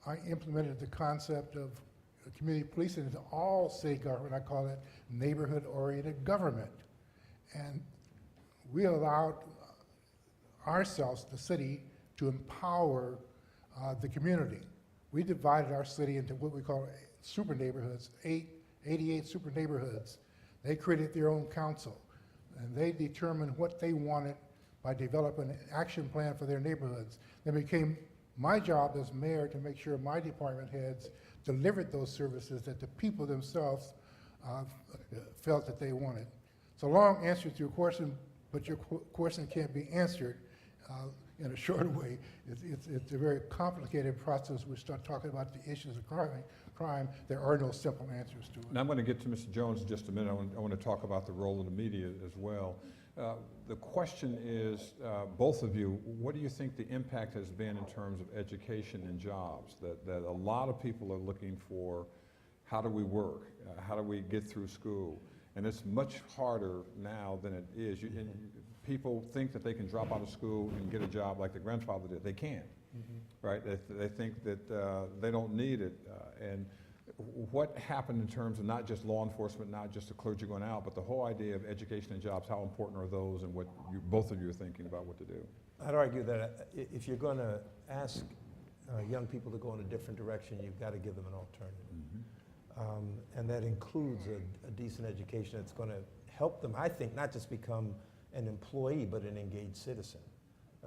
I implemented the concept of community policing into all city government. I call it neighborhood-oriented government. And we allowed ourselves, the city, to empower the community. We divided our city into what we call super neighborhoods, 88 super neighborhoods. They created their own council, and they determined what they wanted by developing an action plan for their neighborhoods. It became my job as mayor to make sure my department heads delivered those services that the people themselves felt that they wanted. It's a long answer to your question, but your question can't be answered in a short way. It's a very complicated process. We start talking about the issues of crime. There are no simple answers to it. Now I'm going to get to Mr. Jones in just a minute. I want to talk about the role of the media as well. The question is, both of you, what do you think the impact has been in terms of education and jobs? That a lot of people are looking for, how do we work? How do we get through school? And it's much harder now than it is. People think that they can drop out of school and get a job like their grandfather did. They can't, right? They think that they don't need it. And what happened in terms of not just law enforcement, not just the clergy going out, but the whole idea of education and jobs, how important are those, and what both of you are thinking about what to do? I'd argue that if you're going to ask young people to go in a different direction, you've got to give them an alternative. And that includes a decent education that's going to help them, I think, not just become an employee, but an engaged citizen.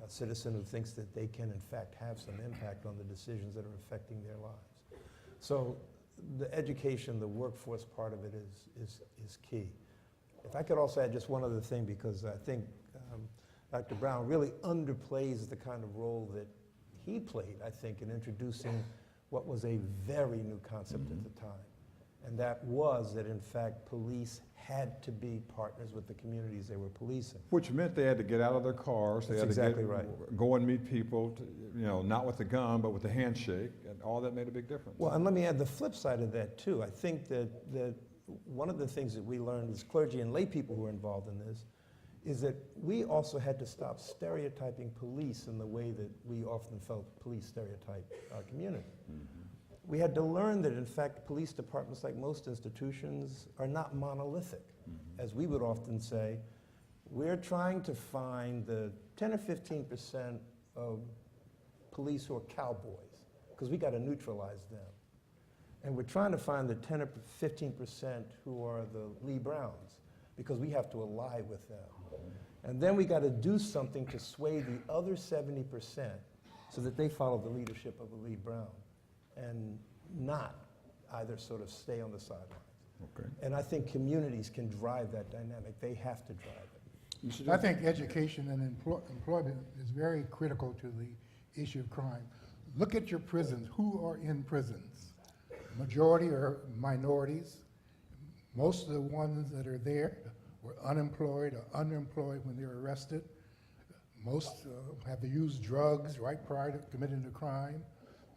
A citizen who thinks that they can, in fact, have some impact on the decisions that are affecting their lives. So the education, the workforce part of it is key. If I could also add just one other thing, because I think Dr. Brown really underplays the kind of role that he played, I think, in introducing what was a very new concept at the time. And that was that, in fact, police had to be partners with the communities they were policing. Which meant they had to get out of their cars. They That's had to exactly right. Go and meet people, not with a gun, but with a handshake, and all that made a big difference. Well, and let me add the flip side of that, too. I think that one of the things that we learned as clergy and lay people who were involved in this is that we also had to stop stereotyping police in the way that we often felt police stereotype our community. We had to learn that, in fact, police departments, like most institutions, are not monolithic. As we would often say, we're trying to find the 10 or 15% of police who are cowboys, because we got to neutralize them. And we're trying to find the 10 or 15% who are the Lee Browns, because we have to ally with them. And then we got to do something to sway the other 70% so that they follow the leadership of a Lee Brown, and not either sort of stay on the sidelines. Okay. And I think communities can drive that dynamic. They have to drive it. I think education and employment is very critical to the issue of crime. Look at your prisons. Who are in prisons? Majority are minorities. Most of the ones that are there were unemployed or underemployed when they were arrested. Most have used drugs right prior to committing the crime.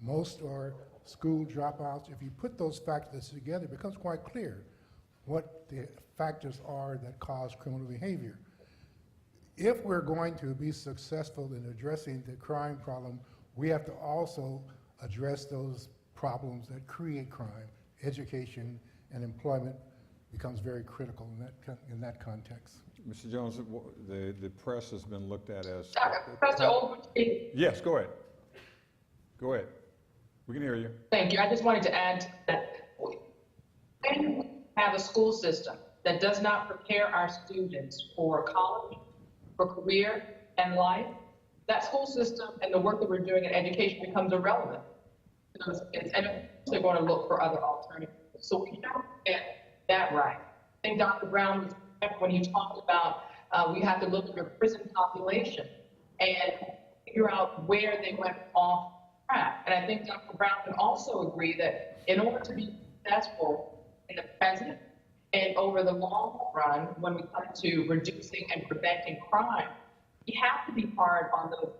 Most are school dropouts. If you put those factors together, it becomes quite clear what the factors are that cause criminal behavior. If we're going to be successful in addressing the crime problem, we have to also address those problems that create crime. Education and employment becomes very critical in that context. Mr. Jones, the press has been looked at as... Professor Overton. Yes, go ahead. Go ahead. We can hear you. Thank you. I just wanted to add that when we have a school system that does not prepare our students for college, for career and life, that school system and the work that we're doing in education becomes irrelevant. And they're going to look for other alternatives. So we don't get that right. I think Dr. Brown was correct when he talked about we have to look at your prison population and figure out where they went off track. And I think Dr. Brown can also agree that in order to be successful in the present and over the long run, when we come to reducing and preventing crime, we have to be hard on those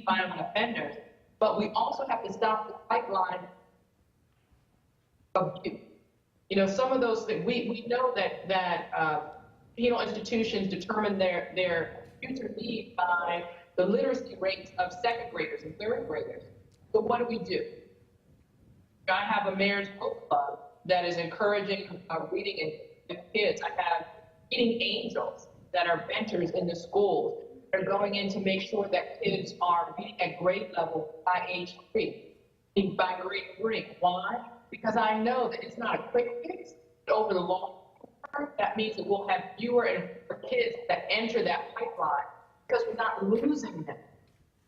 violent offenders But we also have to stop the pipeline of youth. You know, some of those things, we know that penal institutions determine their future needs by the literacy rates of second graders and third graders. So what do? I have a mayor's book club that is encouraging reading in kids. I have Reading Angels that are mentors in the schools. They're going in to make sure that kids are reading at grade level by age 3, by grade 3. Why? Because I know that it's not a quick fix, but over the long term, that means that we'll have fewer and fewer kids that enter that pipeline because we're not losing them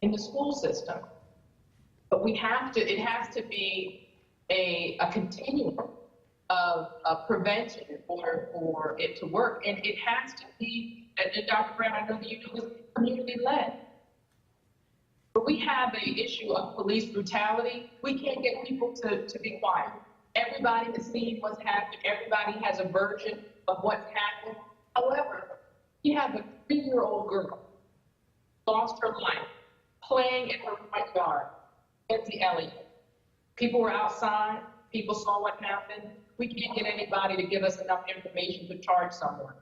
in the school system. But it has to be a continuum of prevention in order for it to work. And it has to be, and Dr. Brown, I know that you know, is community-led. But we have an issue of police brutality. We can't get people to be quiet. Everybody has seen what's happened. Everybody has a version of what's happened. However, you have a 3-year-old girl lost her life playing in her front yard at the Elliott. People were outside. People saw what happened. We can't get anybody to give us enough information to charge someone.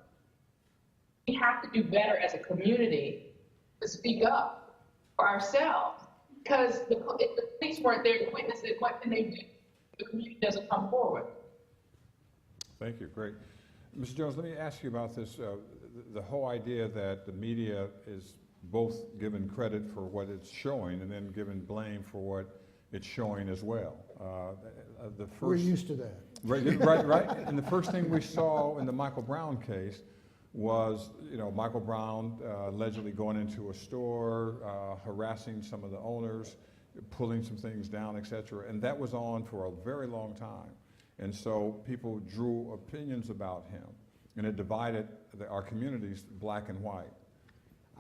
We have to do better as a community to speak up for ourselves, because if the police weren't there to witness it, what can they do? The community doesn't come forward. Thank you, great. Mr. Jones, let me ask you about this, the whole idea that the media is both given credit for what it's showing and then given blame for what it's showing as well. We're used to that. Right. And the first thing we saw in the Michael Brown case was, you know, Michael Brown allegedly going into a store, harassing some of the owners, pulling some things down, et cetera. And that was on for a very long time. And so people drew opinions about him, and it divided our communities, black and white.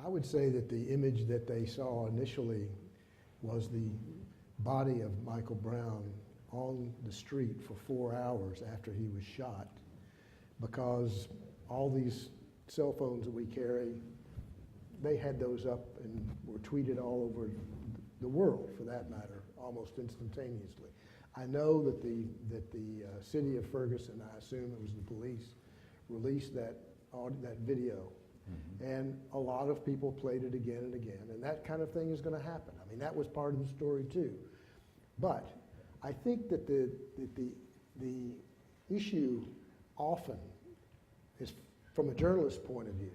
I would say that the image that they saw initially was the body of Michael Brown on the street for 4 hours after he was shot, because all these cell phones that we carry, they had those up and were tweeted all over the world, for that matter, almost instantaneously. I know that the city of Ferguson, I assume it was the police, released that video. Mm-hmm. And a lot of people played it again and again, and that kind of thing is going to happen. I mean, that was part of the story too. But I think that the issue often is, from a journalist's point of view,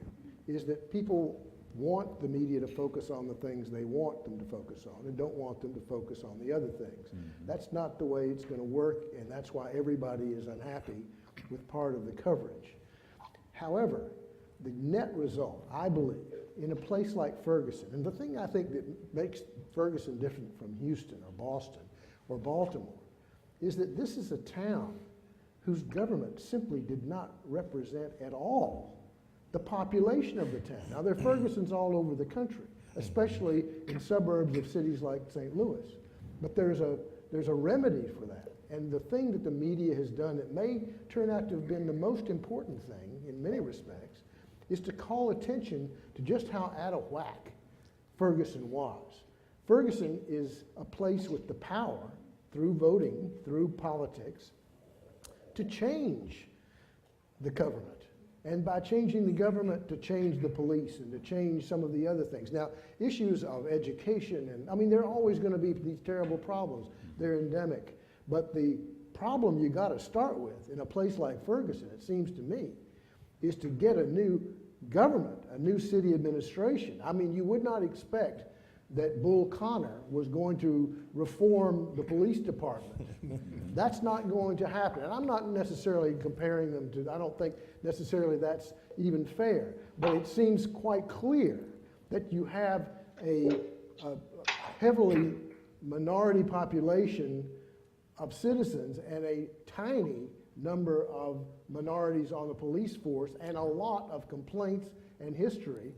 is that people want the media to focus on the things they want them to focus on and don't want them to focus on the other things. Mm-hmm. That's not the way it's going to work, and that's why everybody is unhappy with part of the coverage. However, the net result, I believe, in a place like Ferguson, and the thing I think that makes Ferguson different from Houston or Boston or Baltimore, is that this is a town whose government simply did not represent at all the population of the town. Now, there are Fergusons all over the country, especially in suburbs of cities like St. Louis. But there's a remedy for that. And the thing that the media has done that may turn out to have been the most important thing in many respects is to call attention to just how out of whack Ferguson was. Ferguson is a place with the power, through voting, through politics, to change the government. And by changing the government, to change the police and to change some of the other things. Now, issues of education, and I mean, there are always going to be these terrible problems. They're endemic. But the problem you got to start with in a place like Ferguson, it seems to me, is to get a new government, a new city administration. I mean, you would not expect that Bull Connor was going to reform the police department. That's not going to happen. And I'm not necessarily comparing them to, I don't think necessarily that's even fair, but it seems quite clear that you have a heavily minority population of citizens and a tiny number of minorities on the police force and a lot of complaints and history.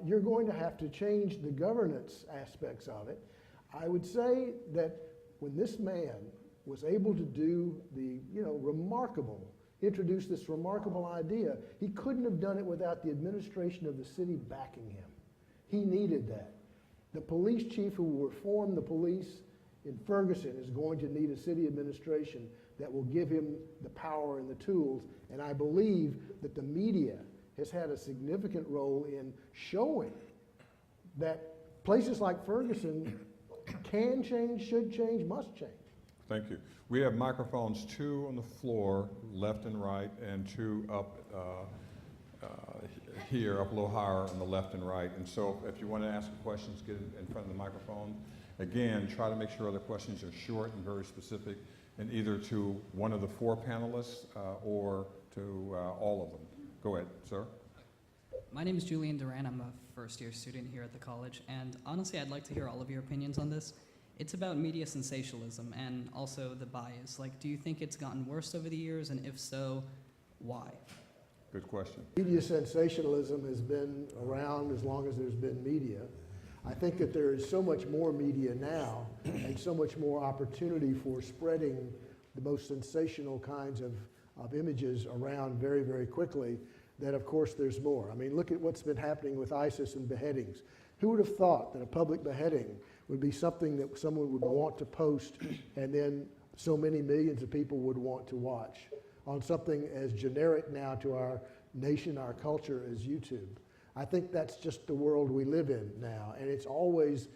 You're going to have to change the governance aspects of it. I would say that when this man was able to do the, introduce this remarkable idea, he couldn't have done it without the administration of the city backing him. He needed that. The police chief who will reform the police in Ferguson is going to need a city administration that will give him the power and the tools. And I believe that the media has had a significant role in showing that places like Ferguson can change, should change, must change. Thank you. We have microphones, 2 on the floor, left and right, and 2 up here, up a little higher on the left and right. And so if you want to ask questions, get in front of the microphone. Again, try to make sure the questions are short and very specific, and either to one of the 4 panelists or to all of them. Go ahead, sir. My name is Julian Duran. I'm a first-year student here at the college, and honestly, I'd like to hear all of your opinions on this. It's about media sensationalism and also the bias. Like, do you think it's gotten worse over the years, and if so, why? Good question. Media sensationalism has been around as long as there's been media. I think that there is so much more media now and so much more opportunity for spreading the most sensational kinds of images around very, very quickly that, of course, there's more. I mean, look at what's been happening with ISIS and beheadings. Who would have thought that a public beheading would be something that someone would want to post and then so many millions of people would want to watch on something as generic now to our nation, our culture as YouTube? I think that's just the world we live in now, and it's always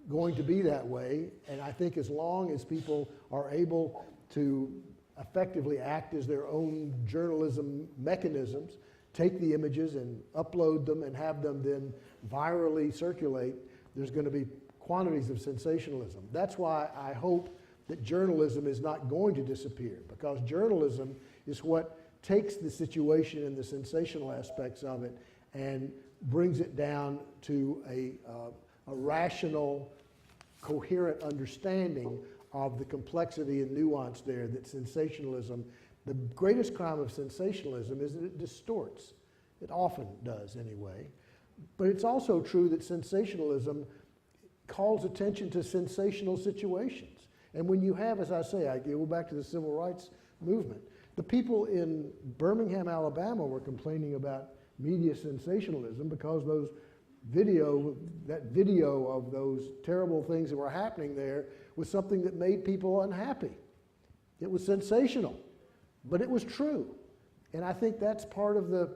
going to be that way. And I think as long as people are able to effectively act as their own journalism mechanisms, take the images and upload them and have them then virally circulate, there's going to be quantities of sensationalism. That's why I hope that journalism is not going to disappear, because journalism is what takes the situation and the sensational aspects of it and brings it down to a rational, coherent understanding of the complexity and nuance there that sensationalism, the greatest crime of sensationalism is that it distorts. It often does anyway. But it's also true that sensationalism calls attention to sensational situations. And when you have, as I say, I go back to the civil rights movement, the people in Birmingham, Alabama were complaining about media sensationalism because that video of those terrible things that were happening there was something that made people unhappy. It was sensational, but it was true. And I think that's part of the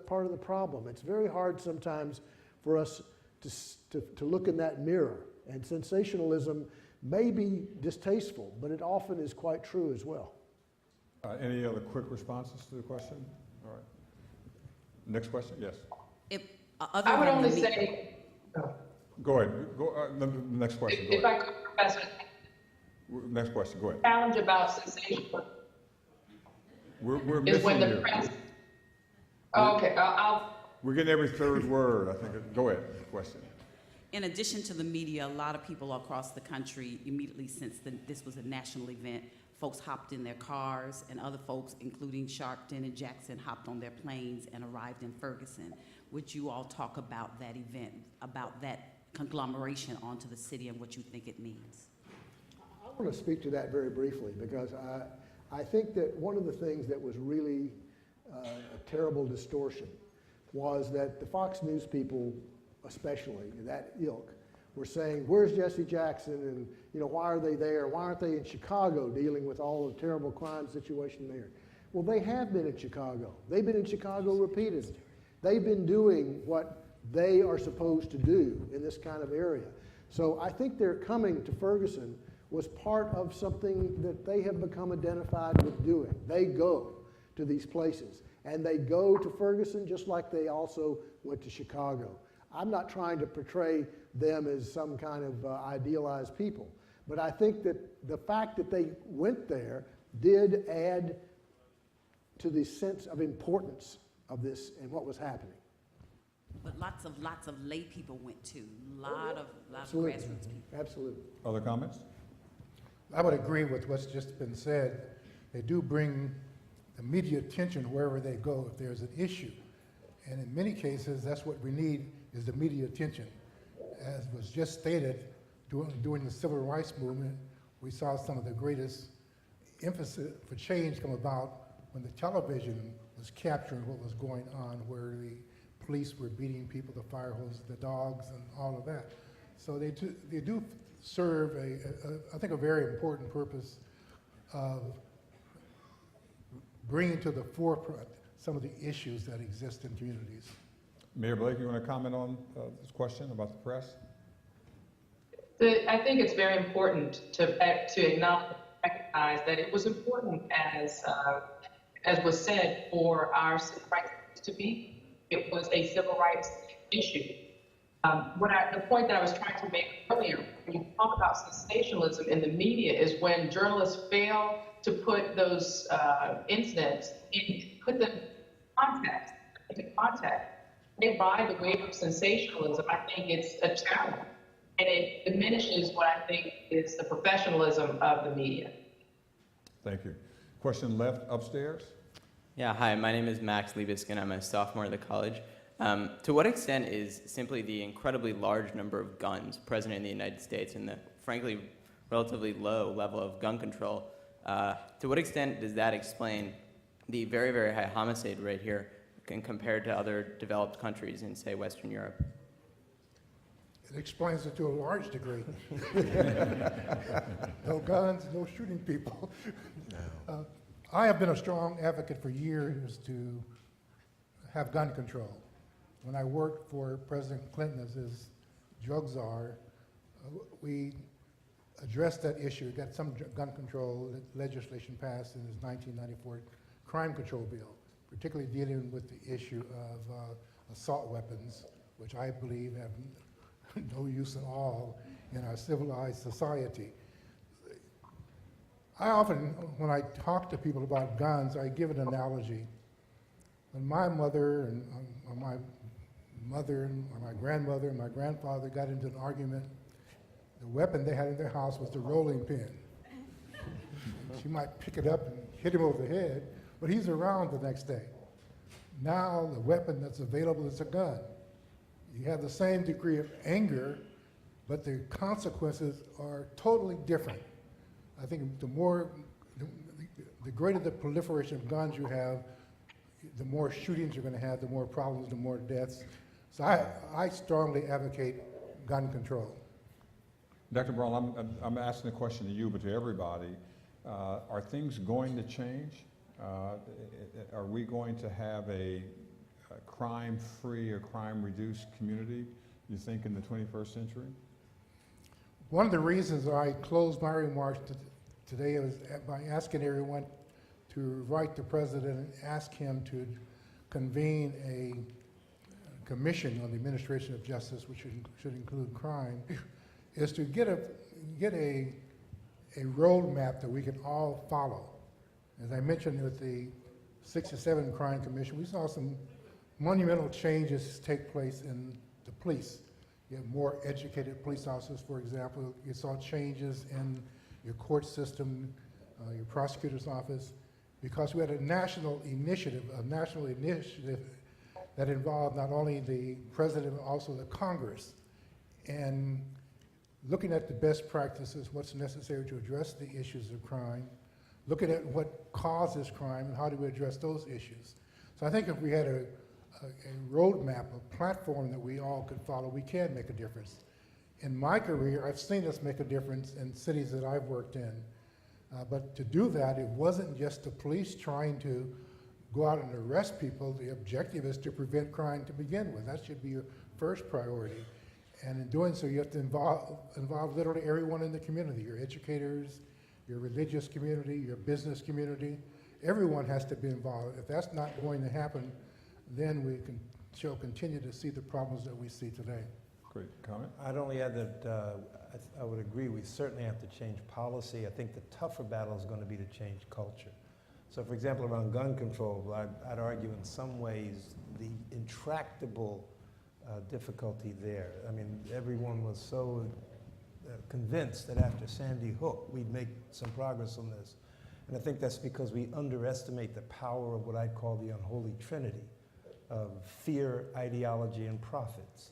problem. It's very hard sometimes for us to look in that mirror. And sensationalism may be distasteful, but it often is quite true as well. Any other quick responses to the question? All right. Next question, yes. I would only say. Go ahead. The next question. Go If ahead. I could, Professor. Next question. Go ahead. Challenge about sensationalism We're is missing when the you. press. Okay, We're getting every third word. I think. Go ahead. Question. In addition to the media, a lot of people across the country immediately since this was a national event, folks hopped in their cars, and other folks, including Sharpton and Jackson, hopped on their planes and arrived in Ferguson. Would you all talk about that event, about that conglomeration onto the city and what you think it means? I want to speak to that very briefly because I think that one of the things that was really a terrible distortion was that the Fox News people, especially that ilk, were saying, where's Jesse Jackson, and why are they there? Why aren't they in Chicago dealing with all the terrible crime situation there? Well, they have been in Chicago. They've been in Chicago repeatedly. They've been doing what they are supposed to do in this kind of area. So I think their coming to Ferguson was part of something that they have become identified with doing. They go to these places, and they go to Ferguson just like they also went to Chicago. I'm not trying to portray them as some kind of idealized people, but I think that the fact that they went there did add to the sense of importance of this and what was happening. But lots of lay people went too. Lot of Absolutely. grassroots people. Absolutely. Other comments? I would agree with what's just been said. They do bring the media attention wherever they go if there's an issue. And in many cases, that's what we need is the media attention. As was just stated, during the civil rights movement, we saw some of the greatest emphasis for change come about when the television was capturing what was going on, where the police were beating people, the fire hoses, the dogs, and all of that. So they do serve I think, a very important purpose of bringing to the forefront some of the issues that exist in communities. Mayor Blake, you want to comment on this question about the press? I think it's very important to acknowledge, recognize that it was important, as was said, for our civil rights to be. It was a civil rights issue. The point that I was trying to make earlier, when you talk about sensationalism in the media, is when journalists fail to put those incidents put them into context. They ride the wave of sensationalism. I think it's a challenge, and it diminishes what I think is the professionalism of the media. Thank you. Question left upstairs. Yeah, hi, my name is Max Liebeskin. I'm a sophomore at the college. To what extent is simply the incredibly large number of guns present in the United States and the, frankly, relatively low level of gun control, to what extent does that explain the very, very high homicide rate here compared to other developed countries in, say, Western Europe? It explains it to a large degree. No guns, no shooting people. I have been a strong advocate for years to have gun control. When I worked for President Clinton as his drug czar, we addressed that issue, got some gun control legislation passed in his 1994 crime control bill, particularly dealing with the issue of assault weapons, which I believe have no use at all in our civilized society. I often, when I talk to people about guns, I give an analogy. When my mother and my mother and my grandmother and my grandfather got into an argument, the weapon they had in their house was the rolling pin. She might pick it up and hit him over the head, but he's around the next day. Now the weapon that's available is a gun. You have the same degree of anger, but the consequences are totally different. I think the greater the proliferation of guns you have, the more shootings you're going to have, the more problems, the more deaths. So I strongly advocate gun control. Dr. Braun, I'm asking a question to you, but to everybody. Are things going to change? Are we going to have a crime-free or crime-reduced community, you think, in the 21st century? One of the reasons I closed my remarks today was by asking everyone to write the president and ask him to convene a commission on the administration of justice, which should include crime, is to get a roadmap that we can all follow. As I mentioned with the 67 Crime Commission, we saw some monumental changes take place in the police. You have more educated police officers, for example. You saw changes in your court system, your prosecutor's office, because we had a national initiative that involved not only the president, but also the Congress. And looking at the best practices, what's necessary to address the issues of crime, looking at what causes crime and how do we address those issues. So I think if we had a roadmap, a platform that we all could follow, we can make a difference. In my career, I've seen us make a difference in cities that I've worked in. But to do that, it wasn't just the police trying to go out and arrest people. The objective is to prevent crime to begin with. That should be your first priority. And in doing so, you have to involve literally everyone in the community, your educators, your religious community, your business community. Everyone has to be involved. If that's not going to happen, then we shall continue to see the problems that we see today. Great comment. I'd only add that I would agree we certainly have to change policy. I think the tougher battle is going to be to change culture. So for example, around gun control, I'd argue in some ways the intractable difficulty there. I mean, everyone was so convinced that after Sandy Hook we'd make some progress on this. And I think that's because we underestimate the power of what I'd call the unholy trinity of fear, ideology, and profits.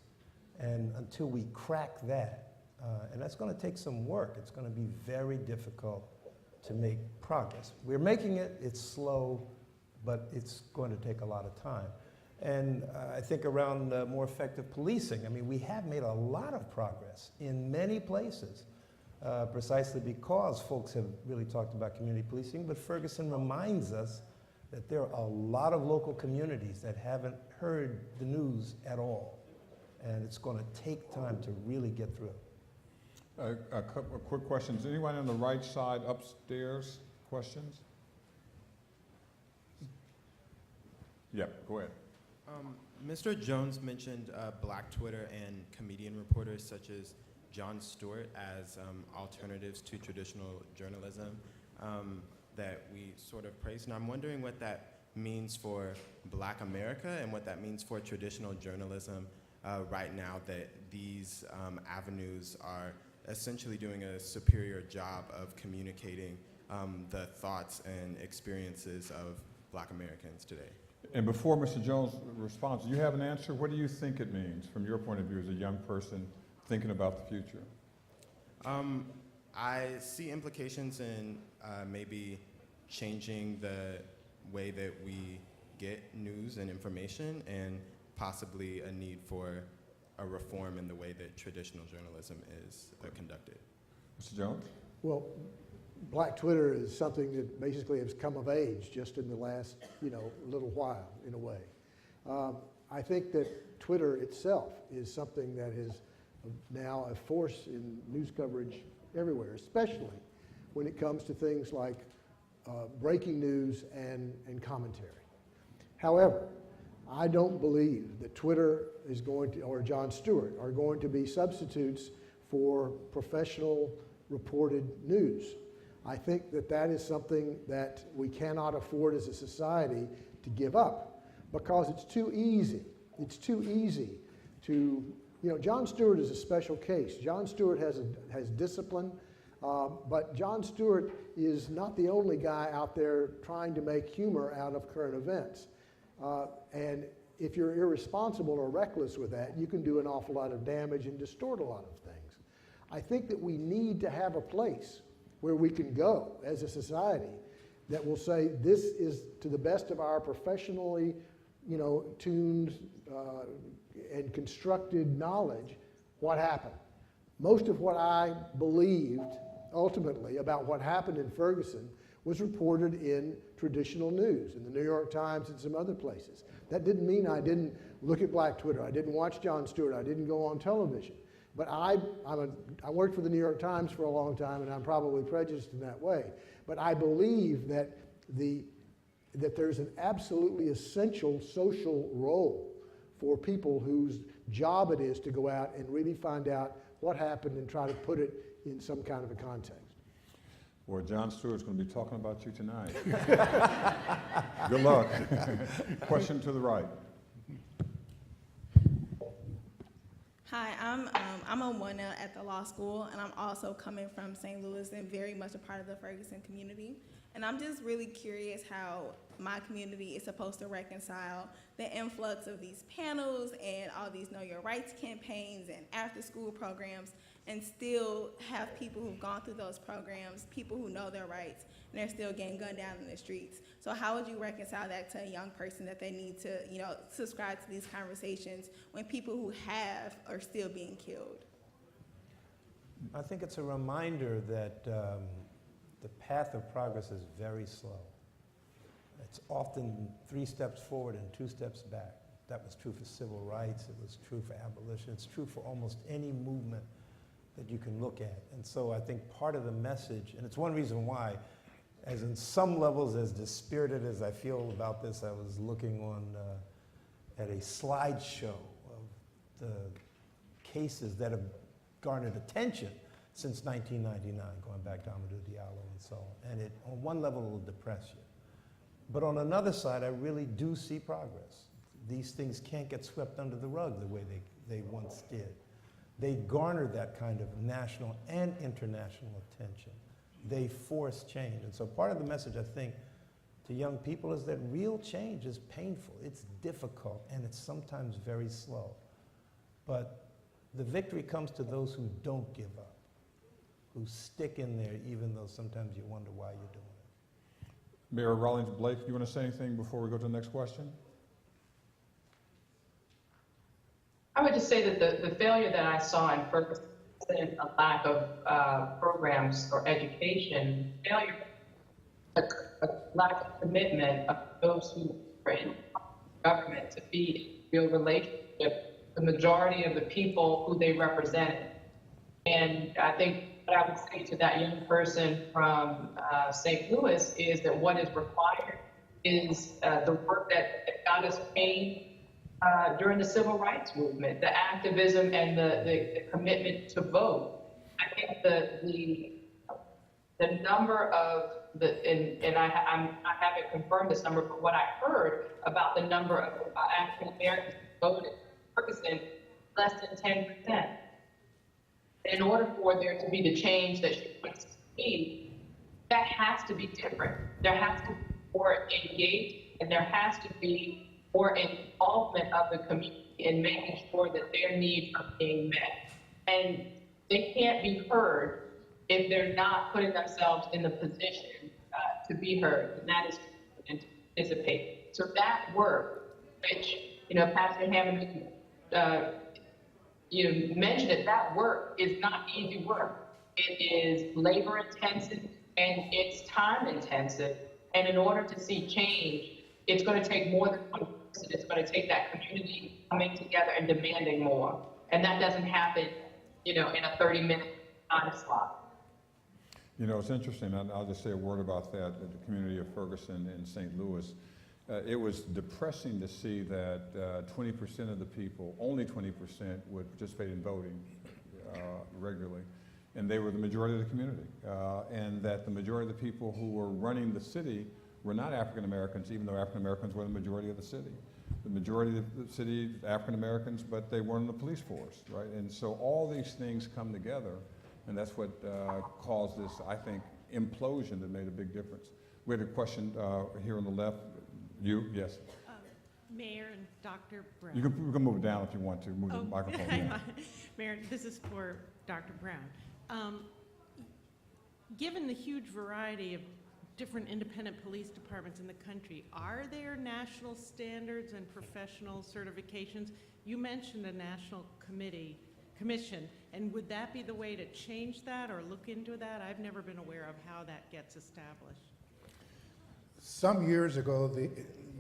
And until we crack that, and that's going to take some work, it's going to be very difficult to make progress. We're making it, it's slow, but it's going to take a lot of time. And I think around more effective policing. I mean, we have made a lot of progress in many places, precisely because folks have really talked about community policing, but Ferguson reminds us that there are a lot of local communities that haven't heard the news at all. And it's going to take time to really get through. A couple of quick questions. Anyone on the right side upstairs? Questions? Yep, go ahead. Mr. Jones mentioned Black Twitter and comedian reporters such as Jon Stewart as alternatives to traditional journalism that we sort of praise. And I'm wondering what that means for Black America and what that means for traditional journalism right now, that these avenues are essentially doing a superior job of communicating the thoughts and experiences of Black Americans today. And before Mr. Jones responds, do you have an answer? What do you think it means from your point of view as a young person thinking about the future? I see implications in maybe changing the way that we get news and information, and possibly a need for a reform in the way that traditional journalism is conducted. Mr. Jones? Well, Black Twitter is something that basically has come of age just in the last, little while, in a way. I think that Twitter itself is something that is now a force in news coverage everywhere, especially when it comes to things like breaking news and commentary. However, I don't believe that Twitter is going to, or Jon Stewart, are going to be substitutes for professional reported news. I think that that is something that we cannot afford as a society to give up, because it's too easy. It's too easy to, Jon Stewart is a special case. Jon Stewart has discipline, but Jon Stewart is not the only guy out there trying to make humor out of current events. And if you're irresponsible or reckless with that, you can do an awful lot of damage and distort a lot of things. I think that we need to have a place where we can go as a society that will say, this is to the best of our professionally, tuned and constructed knowledge, what happened. Most of what I believed ultimately about what happened in Ferguson was reported in traditional news, in the New York Times and some other places. That didn't mean I didn't look at Black Twitter, I didn't watch Jon Stewart, I didn't go on television. But I worked for the New York Times for a long time, and I'm probably prejudiced in that way. But I believe that there's an absolutely essential social role for people whose job it is to go out and really find out what happened and try to put it in some kind of a context. Well, Jon Stewart's going to be talking about you tonight. Good luck. Question to the right. Hi, I'm a 1L at the law school, and I'm also coming from St. Louis and very much a part of the Ferguson community. And I'm just really curious how my community is supposed to reconcile the influx of these panels and all these Know Your Rights campaigns and after-school programs, and still have people who've gone through those programs, people who know their rights, and they're still getting gunned down in the streets. So how would you reconcile that to a young person, that they need to, subscribe to these conversations when people who have are still being killed? I think it's a reminder that the path of progress is very slow. It's often 3 steps forward and 2 steps back. That was true for civil rights, it was true for abolition, it's true for almost any movement that you can look at. And so I think part of the message, and it's one reason why, as in some levels as dispirited as I feel about this, I was looking on at a slideshow of the cases that have garnered attention since 1999, going back to Amadou Diallo and so on. And it, on one level, will depress you. But on another side, I really do see progress. These things can't get swept under the rug the way they once did. They garner that kind of national and international attention. They force change. And so part of the message, I think, to young people is that real change is painful. It's difficult, and it's sometimes very slow. But the victory comes to those who don't give up, who stick in there even though sometimes you wonder why you're doing it. Mayor Rawlings Blake, you want to say anything before we go to the next question? to say that the failure that I saw in Ferguson isn't a lack of programs or education, failure, a lack of commitment of those who are in government to be in real relationship, the majority of the people who they represent. And I think what I would say to that young person from St. Louis is that what is required is the work that got us paid during the civil rights movement, the activism and the commitment to vote. I think the number of and I haven't confirmed this number, but what I heard about the number of African Americans who voted in Ferguson, less than 10%. In order for there to be the change that she wants to see, that has to be different. There has to be more engaged, and there has to be more involvement of the community in making sure that their needs are being met. And they can't be heard if they're not putting themselves in the position to be heard, and that is to participate. So that work, which, Pastor Hammond, you mentioned it, that work is not easy work. It is labor intensive and it's time intensive. And in order to see change, it's going to take more than one person. It's going to take that community coming together and demanding more. And that doesn't happen, in a 30-minute time slot. It's interesting, and I'll just say a word about that, the community of Ferguson and St. Louis. It was depressing to see that 20% of the people, only 20%, would participate in voting regularly. And they were the majority of the community. And that the majority of the people who were running the city were not African Americans, even though African Americans were the majority of the city. The majority of the city, African Americans, but they weren't in the police force, right? And so all these things come together, and that's what caused this, I think, implosion that made a big difference. We had a question here on the left. You, yes. Mayor and Dr. Brown. You can move it down if you want to, move the microphone down. Mayor, this is for Dr. Brown. Given the huge variety of different independent police departments in the country, are there national standards and professional certifications? You mentioned a national commission, and would that be the way to change that or look into that? I've never been aware of how that gets established. Some years ago, the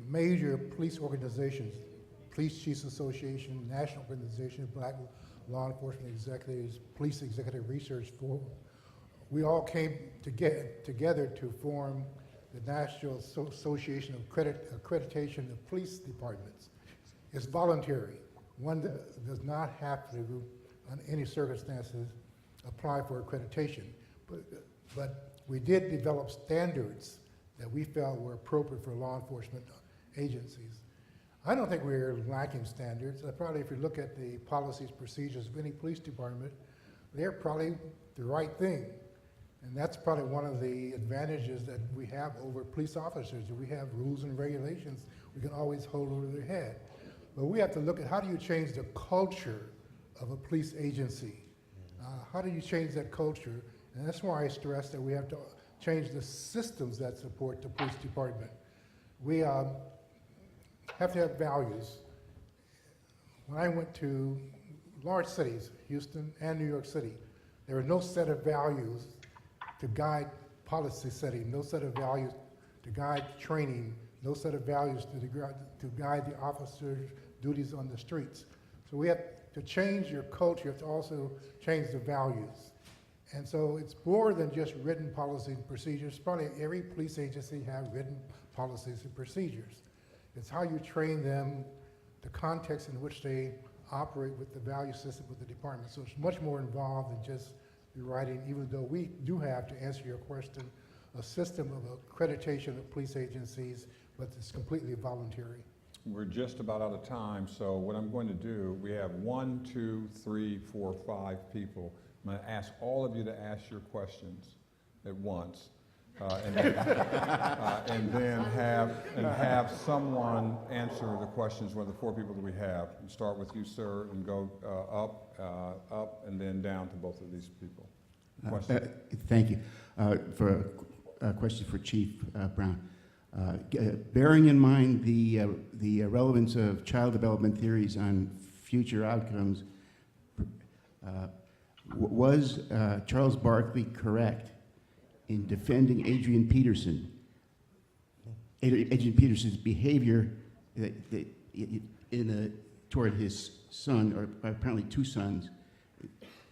major police organizations, Police Chiefs Association, National Organization, Black Law Enforcement Executives, Police Executive Research Forum, we all came together to form the National Association of Accreditation of Police Departments. It's voluntary. One does not have to, on any circumstances, apply for accreditation. But we did develop standards that we felt were appropriate for law enforcement agencies. I don't think we're lacking standards. Probably if you look at the policies, procedures of any police department, they're probably the right thing. And that's probably one of the advantages that we have over police officers. We have rules and regulations we can always hold over their head. But we have to look at how do you change the culture of a police agency? How do you change that culture? And that's why I stress that we have to change the systems that support the police department. We have to have values. When I went to large cities, Houston and New York City, there was no set of values to guide policy setting, no set of values to guide training, no set of values to guide the officers' duties on the streets. So we have to change your culture, you have to also change the values. And so it's more than just written policy and procedures. Probably every police agency has written policies and procedures. It's how you train them, the context in which they operate with the value system of the department. So it's much more involved than just writing, even though we do have, to answer your question, a system of accreditation of police agencies, but it's completely voluntary. We're just about out of time, so what I'm going to do, we have 1, 2, 3, 4, 5 people. I'm going to ask all of you to ask your questions at once, and then have someone answer the questions, one of the 4 people that we have. And start with you, sir, and go up, and then down to both of these people. Thank you. For a question for Chief Brown. Bearing in mind the relevance of child development theories on future outcomes. Was Charles Barkley correct in defending Adrian Peterson's behavior toward his son, or apparently two sons,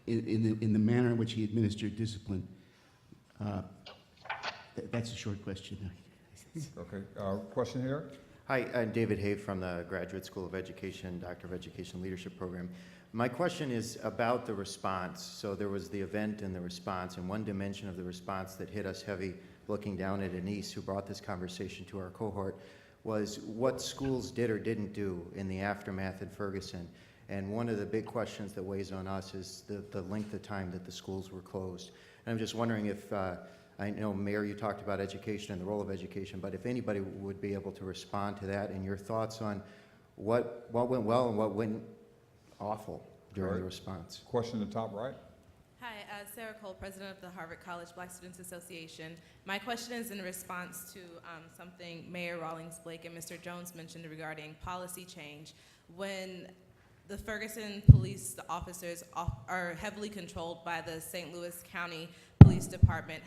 in the manner in which he administered discipline? That's a short question. Okay, question here? Hi, I'm David Hay from the Graduate School of Education, Doctor of Education Leadership Program. My question is about the response. So there was the event and the response, and one dimension of the response that hit us heavy, looking down at Anise, who brought this conversation to our cohort, was what schools did or didn't do in the aftermath at Ferguson. And one of the big questions that weighs on us is the length of time that the schools were closed. And I'm just wondering if, I know, Mayor, you talked about education and the role of education, but if anybody would be able to respond to that and your thoughts on what went well and what went awful during the response. Question in the top right. Hi, Sarah Cole, president of the Harvard College Black Students Association. My question is in response to something Mayor Rawlings Blake and Mr. Jones mentioned regarding policy change. When the Ferguson police officers are heavily controlled by the St. Louis County Police Department,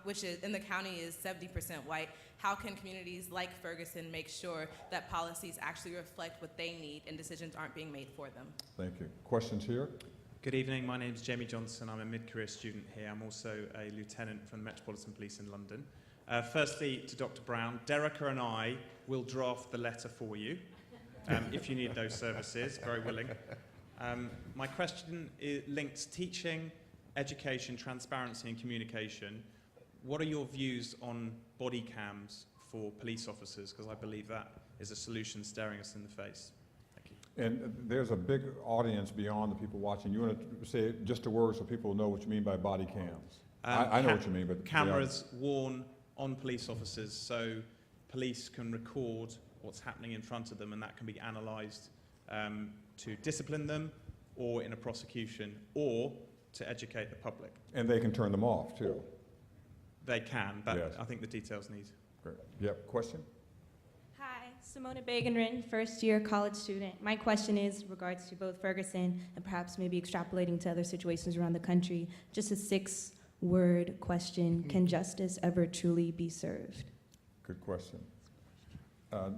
which is in the county is 70% white, how can communities like Ferguson make sure that policies actually reflect what they need and decisions aren't being made for them? Thank you. Questions here? Good evening, my name is Jamie Johnson. I'm a mid-career student here. I'm also a lieutenant from the Metropolitan Police in London. Firstly, to Dr. Brown, Derica and I will draft the letter for you if you need those services, very willing. My question links teaching, education, transparency and communication. What are your views on body cams for police officers? Because I believe that is a solution staring us in the face. And there's a big audience beyond the people watching. You want to say just a word so people know what you mean by body cams? I know what you mean, but cameras worn on police officers so police can record what's happening in front of them, and that can be analysed to discipline them, or in a prosecution, or to educate the public. And they can turn them off too. They can, but yes. I think the details need. Great. Yep. Question. Hi, Simona Bagenrin, first-year college student. My question is regards to both Ferguson and perhaps maybe extrapolating to other situations around the country. Just a 6-word question. Can justice ever truly be served? Good question. You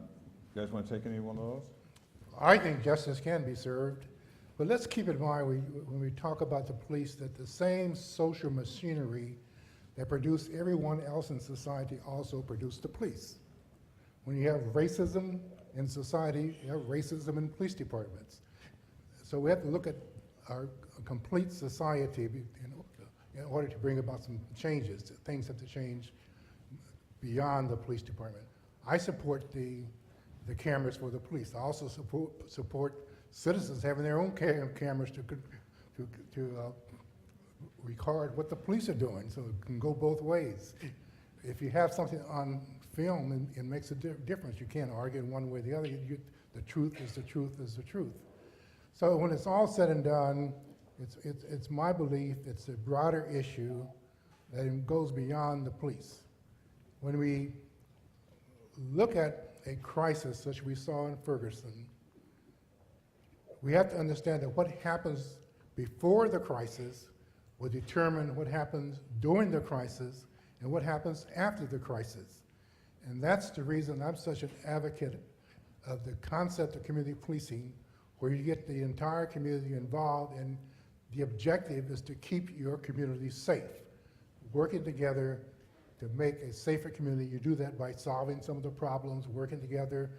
guys want to take any one of those? I think justice can be served, but let's keep in mind when we talk about the police that the same social machinery that produced everyone else in society also produced the police. When you have racism in society, you have racism in police departments. So we have to look at our complete society in order to bring about some changes. Things have to change beyond the police department. I support the cameras for the police. I also support citizens having their own cameras to record what the police are doing, so it can go both ways. If you have something on film, it makes a difference. You can't argue in one way or the other. The truth is the truth is the truth. So when it's all said and done, it's my belief it's a broader issue that goes beyond the police. When we look at a crisis such we saw in Ferguson, we have to understand that what happens before the crisis will determine what happens during the crisis and what happens after the crisis. And that's the reason I'm such an advocate of the concept of community policing, where you get the entire community involved, and the objective is to keep your community safe, working together to make a safer community. You do that by solving some of the problems, working together.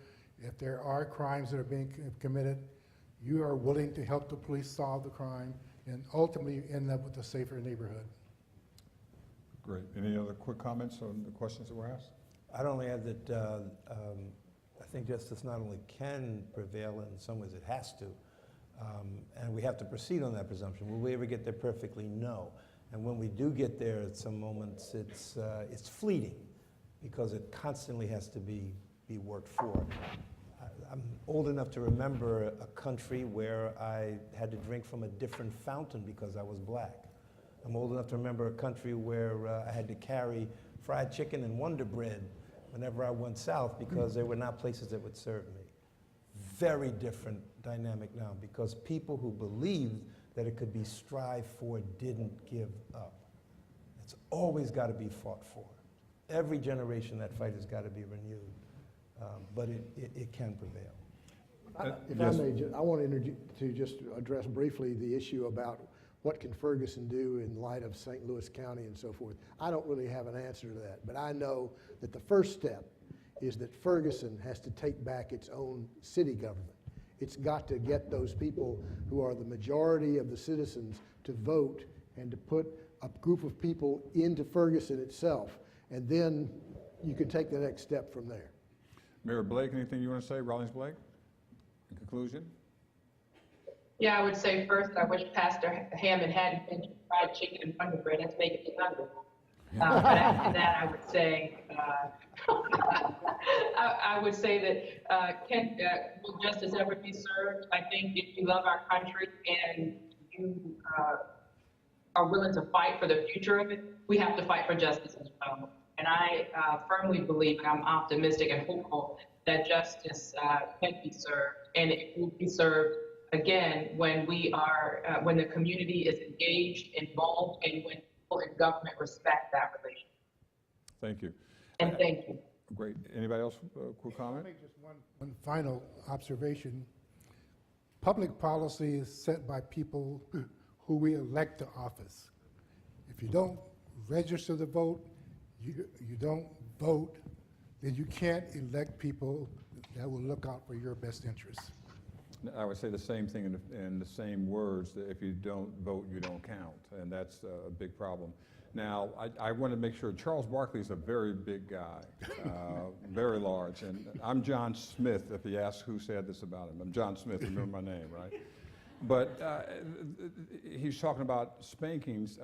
If there are crimes that are being committed, you are willing to help the police solve the crime and ultimately end up with a safer neighborhood. Great. Any other quick comments on the questions that were asked? I'd only add that I think justice not only can prevail, in some ways it has to, and we have to proceed on that presumption. Will we ever get there perfectly? No. And when we do get there, at some moments it's fleeting, because it constantly has to be worked for. I'm old enough to remember a country where I had to drink from a different fountain because I was black. I'm old enough to remember a country where I had to carry fried chicken and Wonder Bread whenever I went south because there were not places that would serve me. very different dynamic now because people who believed that it could be strived for didn't give up. It's always got to be fought for. Every generation that fight has got to be renewed, but it can prevail. If I may, I want to just address briefly the issue about what can Ferguson do in light of St. Louis County and so forth. I don't really have an answer to that, but I know that the first step is that Ferguson has to take back its own city government. It's got to get those people who are the majority of the citizens to vote and to put a group of people into Ferguson itself, and then you can take the next step from there. Mayor Blake, anything you want to say? Rawlings Blake, in conclusion? Yeah, I would say first, I wish Pastor Hammond hadn't mentioned fried chicken and Wonder Bread. That's making me hungry. But after that, I would say, I would say that will justice ever be served? I think if you love our country and you are willing to fight for the future of it, we have to fight for justice as well. And I firmly believe, and I'm optimistic and hopeful, that justice can be served, and it will be served again when when the community is engaged, involved, and when people in government respect that relationship. Thank you. And thank you. Great. Anybody else quick comment? I'll make just one final observation. Public policy is set by people who we elect to office. If you don't register to vote, you don't vote, then you can't elect people that will look out for your best interests. I would say the same thing in the same words, that if you don't vote, you don't count, and that's a big problem. Now, I want to make sure, Charles Barkley is a very big guy, very large, and I'm John Smith, if he asks who said this about him. I'm John Smith, remember my name, right? But he's talking about spankings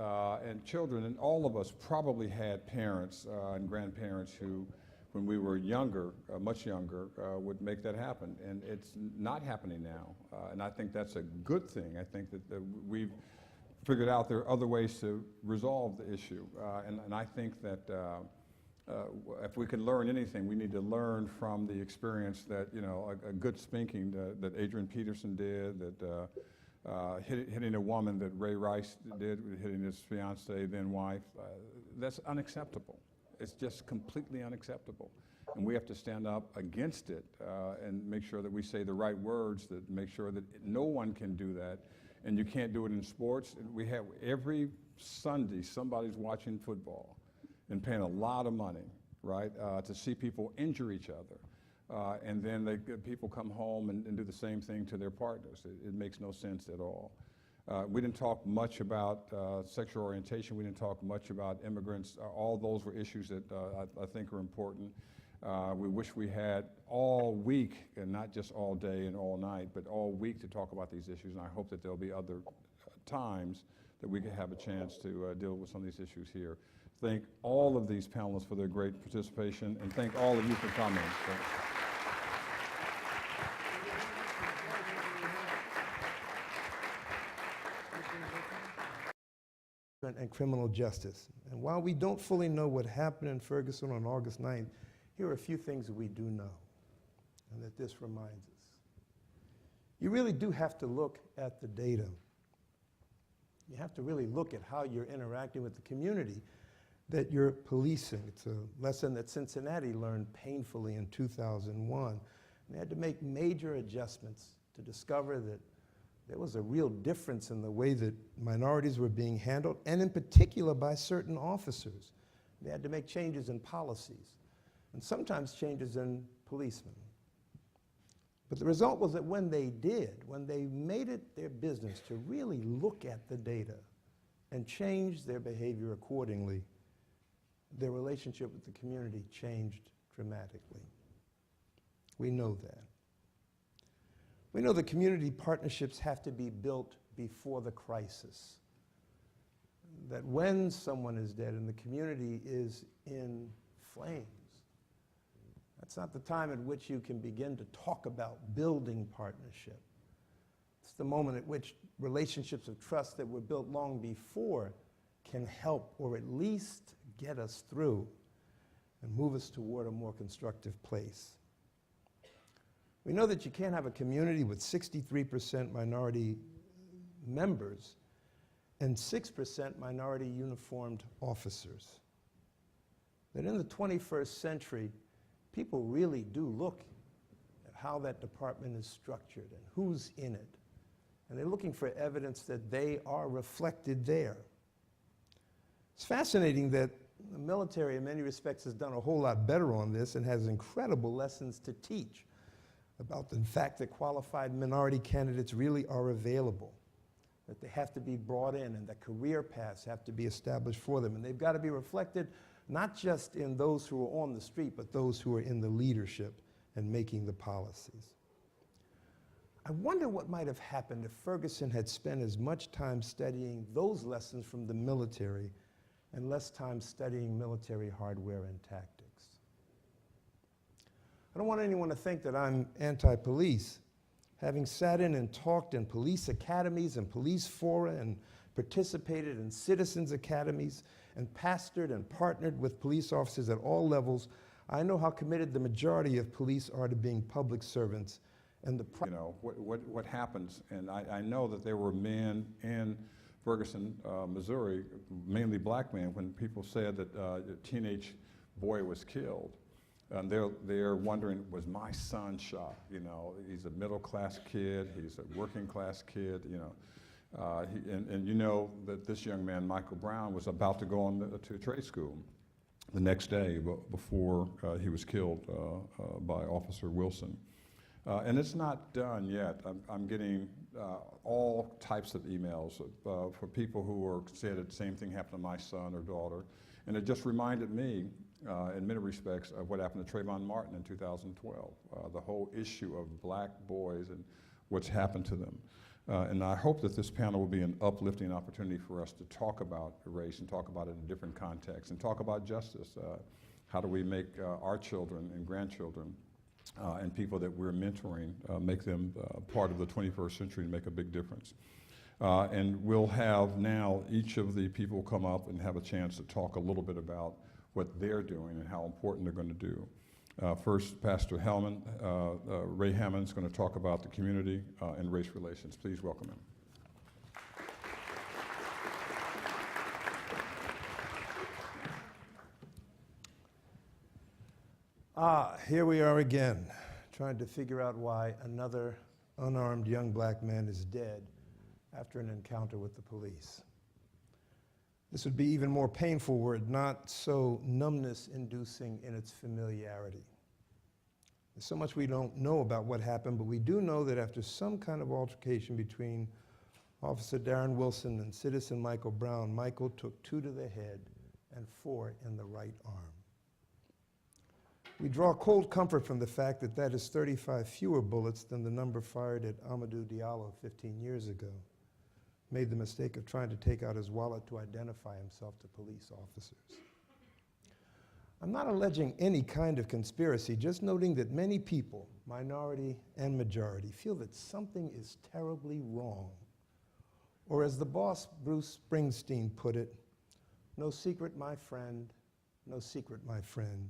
and children, and all of us probably had parents and grandparents who, when we were younger, much younger, would make that happen. And it's not happening now. And I think that's a good thing. I think that we've figured out there are other ways to resolve the issue. And I think that if we can learn anything, we need to learn from the experience that, you know, a good spanking that Adrian Peterson did, that hitting a woman that Ray Rice did, hitting his fiancee, then wife, that's unacceptable. It's just completely unacceptable. And we have to stand up against it and make sure that we say the right words, that make sure that no one can do that. And you can't do it in sports. We have every Sunday, somebody's watching football and paying a lot of money, right, to see people injure each other. And then people come home and do the same thing to their partners. It makes no sense at all. We didn't talk much about sexual orientation. We didn't talk much about immigrants. All those were issues that I think are important. We wish we had all week, and not just all day and all night, but all week to talk about these issues. And I hope that there'll be other times that we can have a chance to deal with some of these issues here. Thank all of these panelists for their great participation, and thank all of you for coming. And criminal justice. And while we don't fully know what happened in Ferguson on August 9th, here are a few things that we do know, and that this reminds us. You really do have to look at the data. You have to really look at how you're interacting with the community that you're policing. It's a lesson that Cincinnati learned painfully in 2001. They had to make major adjustments to discover that there was a real difference in the way that minorities were being handled, and in particular by certain officers. They had to make changes in policies, and sometimes changes in policemen. But the result was that when they did, when they made it their business to really look at the data and change their behavior accordingly, their relationship with the community changed dramatically. We know that. We know that community partnerships have to be built before the crisis. That when someone is dead and the community is in flames, that's not the time at which you can begin to talk about building partnership. It's the moment at which relationships of trust that were built long before can help, or at least get us through and move us toward a more constructive place. We know that you can't have a community with 63% minority members and 6% minority uniformed officers. That in the 21st century, people really do look at how that department is structured and who's in it. And they're looking for evidence that they are reflected there. It's fascinating that the military, in many respects, has done a whole lot better on this and has incredible lessons to teach about the fact that qualified minority candidates really are available, that they have to be brought in, and that career paths have to be established for them. And they've got to be reflected not just in those who are on the street, but those who are in the leadership and making the policies. I wonder what might have happened if Ferguson had spent as much time studying those lessons from the military and less time studying military hardware and tactics. I don't want anyone to think that I'm anti-police. Having sat in and talked in police academies and police fora and participated in citizens academies and pastored and partnered with police officers at all levels, I know how committed the majority of police are to being public servants. And what happens, and I know that there were men in Ferguson, Missouri, mainly black men, when people said that a teenage boy was killed. And they're wondering, was my son shot? You know, he's a middle-class kid, he's a working-class kid, you know. And you know that this young man, Michael Brown, was about to go on to trade school the next day before he was killed by Officer Wilson. And it's not done yet. I'm getting all types of emails for people who are said that the same thing happened to my son or daughter. And it just reminded me, in many respects, of what happened to Trayvon Martin in 2012, the whole issue of black boys and what's happened to them. And I hope that this panel will be an uplifting opportunity for us to talk about race and talk about it in different contexts and talk about justice. How do we make our children and grandchildren and people that we're mentoring, make them part of the 21st century and make a big difference. And we'll have now each of the people come up and have a chance to talk a little bit about what they're doing and how important they're going to do. First, Pastor Hammond, Ray Hammond is going to talk about the community and race relations. Please welcome him. Here we are again, trying to figure out why another unarmed young black man is dead after an encounter with the police. This would be even more painful were it not so numbness-inducing in its familiarity. There's so much we don't know about what happened, but we do know that after some kind of altercation between Officer Darren Wilson and citizen Michael Brown, Michael took 2 to the head and 4 in the right arm. We draw cold comfort from the fact that that is 35 fewer bullets than the number fired at Amadou Diallo 15 years ago. Made the mistake of trying to take out his wallet to identify himself to police officers. I'm not alleging any kind of conspiracy, just noting that many people, minority and majority, feel that something is terribly wrong. Or as the boss, Bruce Springsteen, put it, no secret, my friend, no secret, my friend.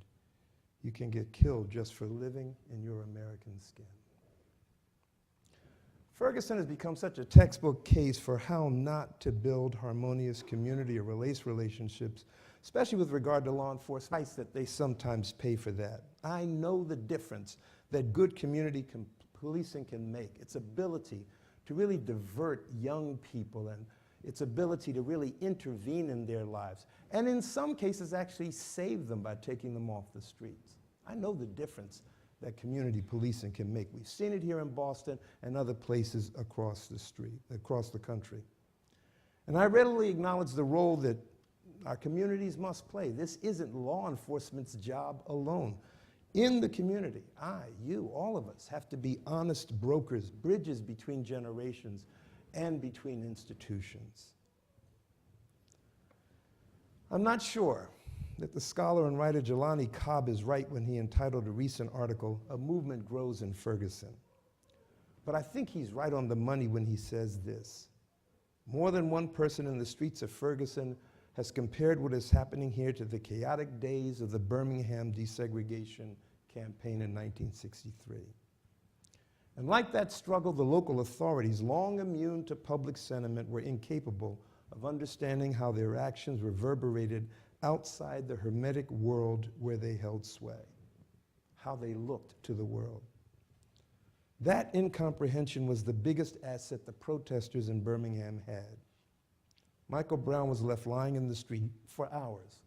You can get killed just for living in your American skin. Ferguson has become such a textbook case for how not to build harmonious community or race relationships, especially with regard to law enforcement, that they sometimes pay for that. I know the difference that good community policing can make, its ability to really divert young people and its ability to really intervene in their lives, and in some cases actually save them by taking them off the streets. I know the difference that community policing can make. We've seen it here in Boston and other places across the country. And I readily acknowledge the role that our communities must play. This isn't law enforcement's job alone. In the community, you, all of us have to be honest brokers, bridges between generations and between institutions. I'm not sure that the scholar and writer Jelani Cobb is right when he entitled a recent article, "A Movement Grows in Ferguson." But I think he's right on the money when he says this. More than one person in the streets of Ferguson has compared what is happening here to the chaotic days of the Birmingham desegregation campaign in 1963. And like that struggle, the local authorities, long immune to public sentiment, were incapable of understanding how their actions reverberated outside the hermetic world where they held sway, how they looked to the world. That incomprehension was the biggest asset the protesters in Birmingham had. Michael Brown was left lying in the street for hours,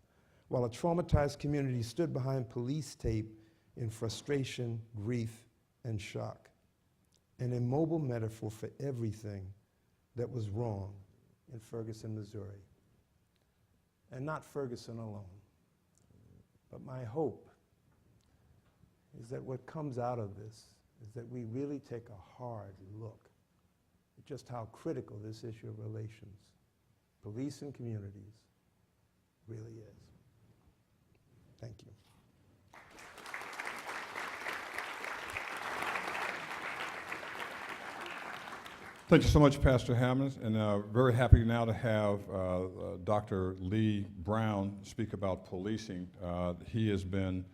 while a traumatized community stood behind police tape in frustration, grief, and shock. An immobile metaphor for everything that was wrong in Ferguson, Missouri. And not Ferguson alone. But my hope is that what comes out of this is that we really take a hard look at just how critical this issue of relations, police and communities, really is. Thank you. Thank you so much, Pastor Hammond, and very happy now to have Dr. Lee Brown speak about policing. He has been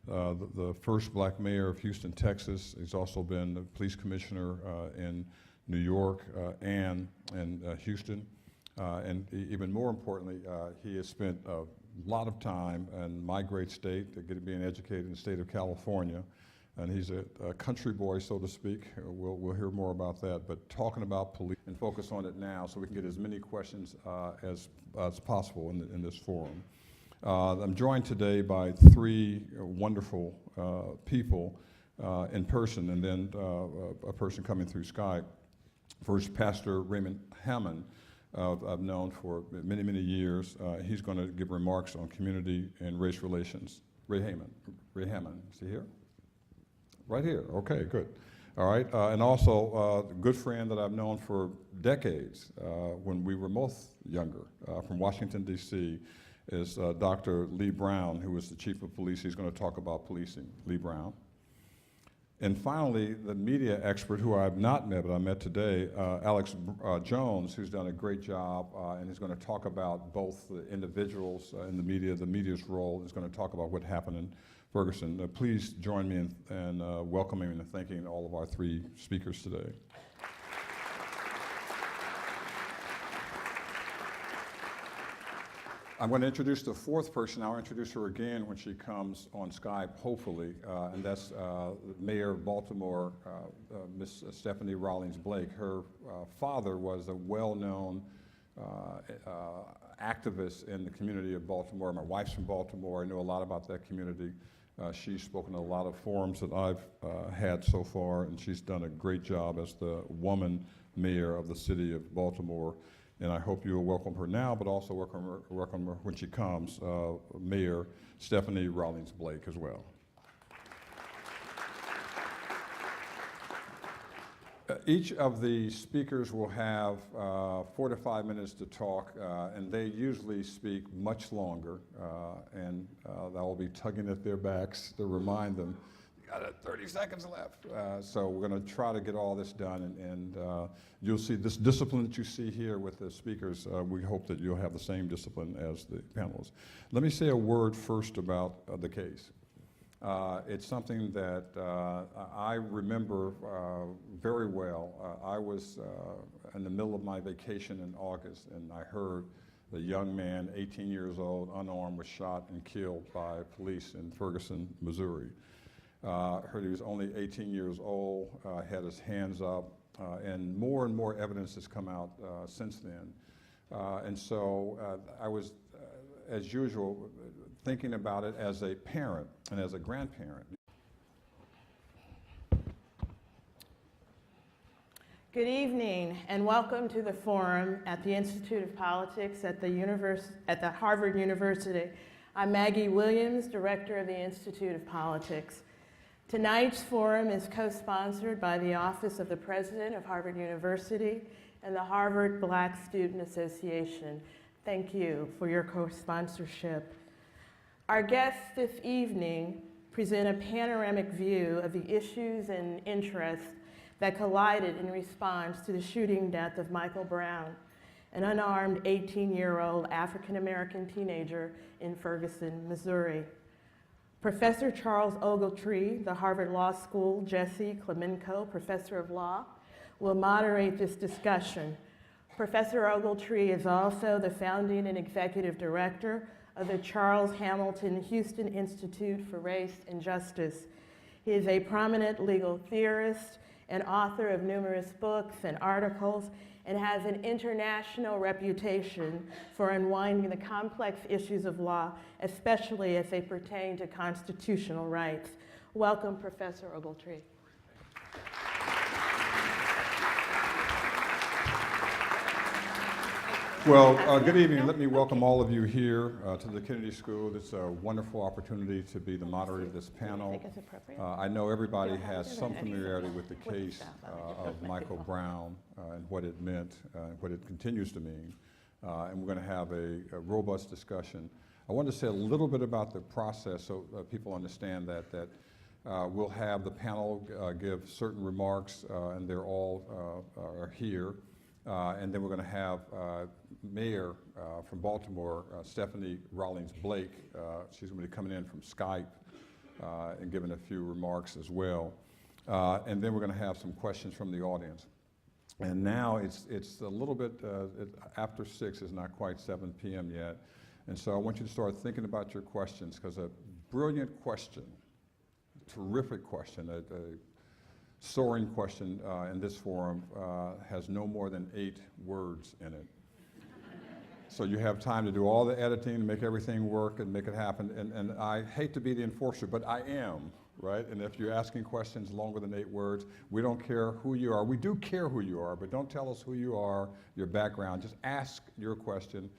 the first black mayor of Houston, Texas. He's also been the police commissioner in New York and Houston. And even more importantly, he has spent a lot of time in my great state, being educated in the state of California. And he's a country boy, so to speak. We'll hear more about that. But talking about police and focus on it now so we can get as many questions as possible in this forum. I'm joined today by three wonderful people in person, and then a person coming through Skype. First, Pastor Raymond Hammond, I've known for many, many years. He's going to give remarks on community and race relations. Ray Hammond, is he here? Right here, okay, good. All right, and also a good friend that I've known for decades when we were both younger, from Washington, D.C., is Dr. Lee Brown, who is the chief of police. He's going to talk about policing, Lee Brown. And finally, the media expert who I've not met, but I met today, Alex Jones, who's done a great job, and is going to talk about both the individuals in the media's role. He's going to talk about what happened in Ferguson. Please join me in welcoming and thanking all of our three speakers today. I'm going to introduce the fourth person. I'll introduce her again when she comes on Skype, hopefully, and that's Mayor of Baltimore, Miss Stephanie Rawlings Blake. Her father was a well-known activist in the community of Baltimore. My wife's from Baltimore. I know a lot about that community. She's spoken at a lot of forums that I've had so far, and she's done a great job as the woman mayor of the city of Baltimore. And I hope you'll welcome her now, but also welcome her when she comes, Mayor Stephanie Rawlings Blake as well. Each of the speakers will have 4 to 5 minutes to talk, and they usually speak much longer, and I will be tugging at their backs to remind them, you got 30 seconds left. So we're going to try to get all this done, and you'll see this discipline that you see here with the speakers. We hope that you'll have the same discipline as the panelists. Let me say a word first about the case. It's something that I remember very well. I was in the middle of my vacation in August, and I heard the young man, 18 years old, unarmed, was shot and killed by police in Ferguson, Missouri. Heard he was only 18 years old, had his hands up, and more evidence has come out since then. And so I was, as usual, thinking about it as a parent and as a grandparent. Good evening, and welcome to the forum at the Institute of Politics at the Harvard University. I'm Maggie Williams, Director of the Institute of Politics. Tonight's forum is co-sponsored by the Office of the President of Harvard University and the Harvard Black Student Association. Thank you for your co-sponsorship. Our guests this evening present a panoramic view of the issues and interests that collided in response to the shooting death of Michael Brown, an unarmed 18-year-old African-American teenager in Ferguson, Missouri. Professor Charles Ogletree, the Harvard Law School Jesse Clemenco Professor of Law, will moderate this discussion. Professor Ogletree is also the founding and executive director of the Charles Hamilton Houston Institute for Race and Justice. He is a prominent legal theorist and author of numerous books and articles, and has an international reputation for unwinding the complex issues of law, especially as they pertain to constitutional rights. Welcome, Professor Ogletree. Well, good evening. Let me welcome all of you here to the Kennedy School. It's a wonderful opportunity to be the moderator of this panel. I know everybody has some familiarity with the case of Michael Brown and what it meant, what it continues to mean, and we're going to have a robust discussion. I want to say a little bit about the process so people understand that we'll have the panel give certain remarks, and they're all are here. And then we're going to have Mayor from Baltimore, Stephanie Rawlings Blake. She's going to be coming in from Skype and giving a few remarks as well. And then we're going to have some questions from the audience. And now it's a little bit after 6, it's not quite 7 p.m. yet. And so I want you to start thinking about your questions, because a brilliant question, terrific question, a soaring question in this forum has no more than 8 words in it. So you have time to do all the editing, to make everything work and make it happen. And I hate to be the enforcer, but I am, right? And if you're asking questions longer than 8 words, we don't care who you are. We do care who you are, but don't tell us who you are, your background. Just ask your question,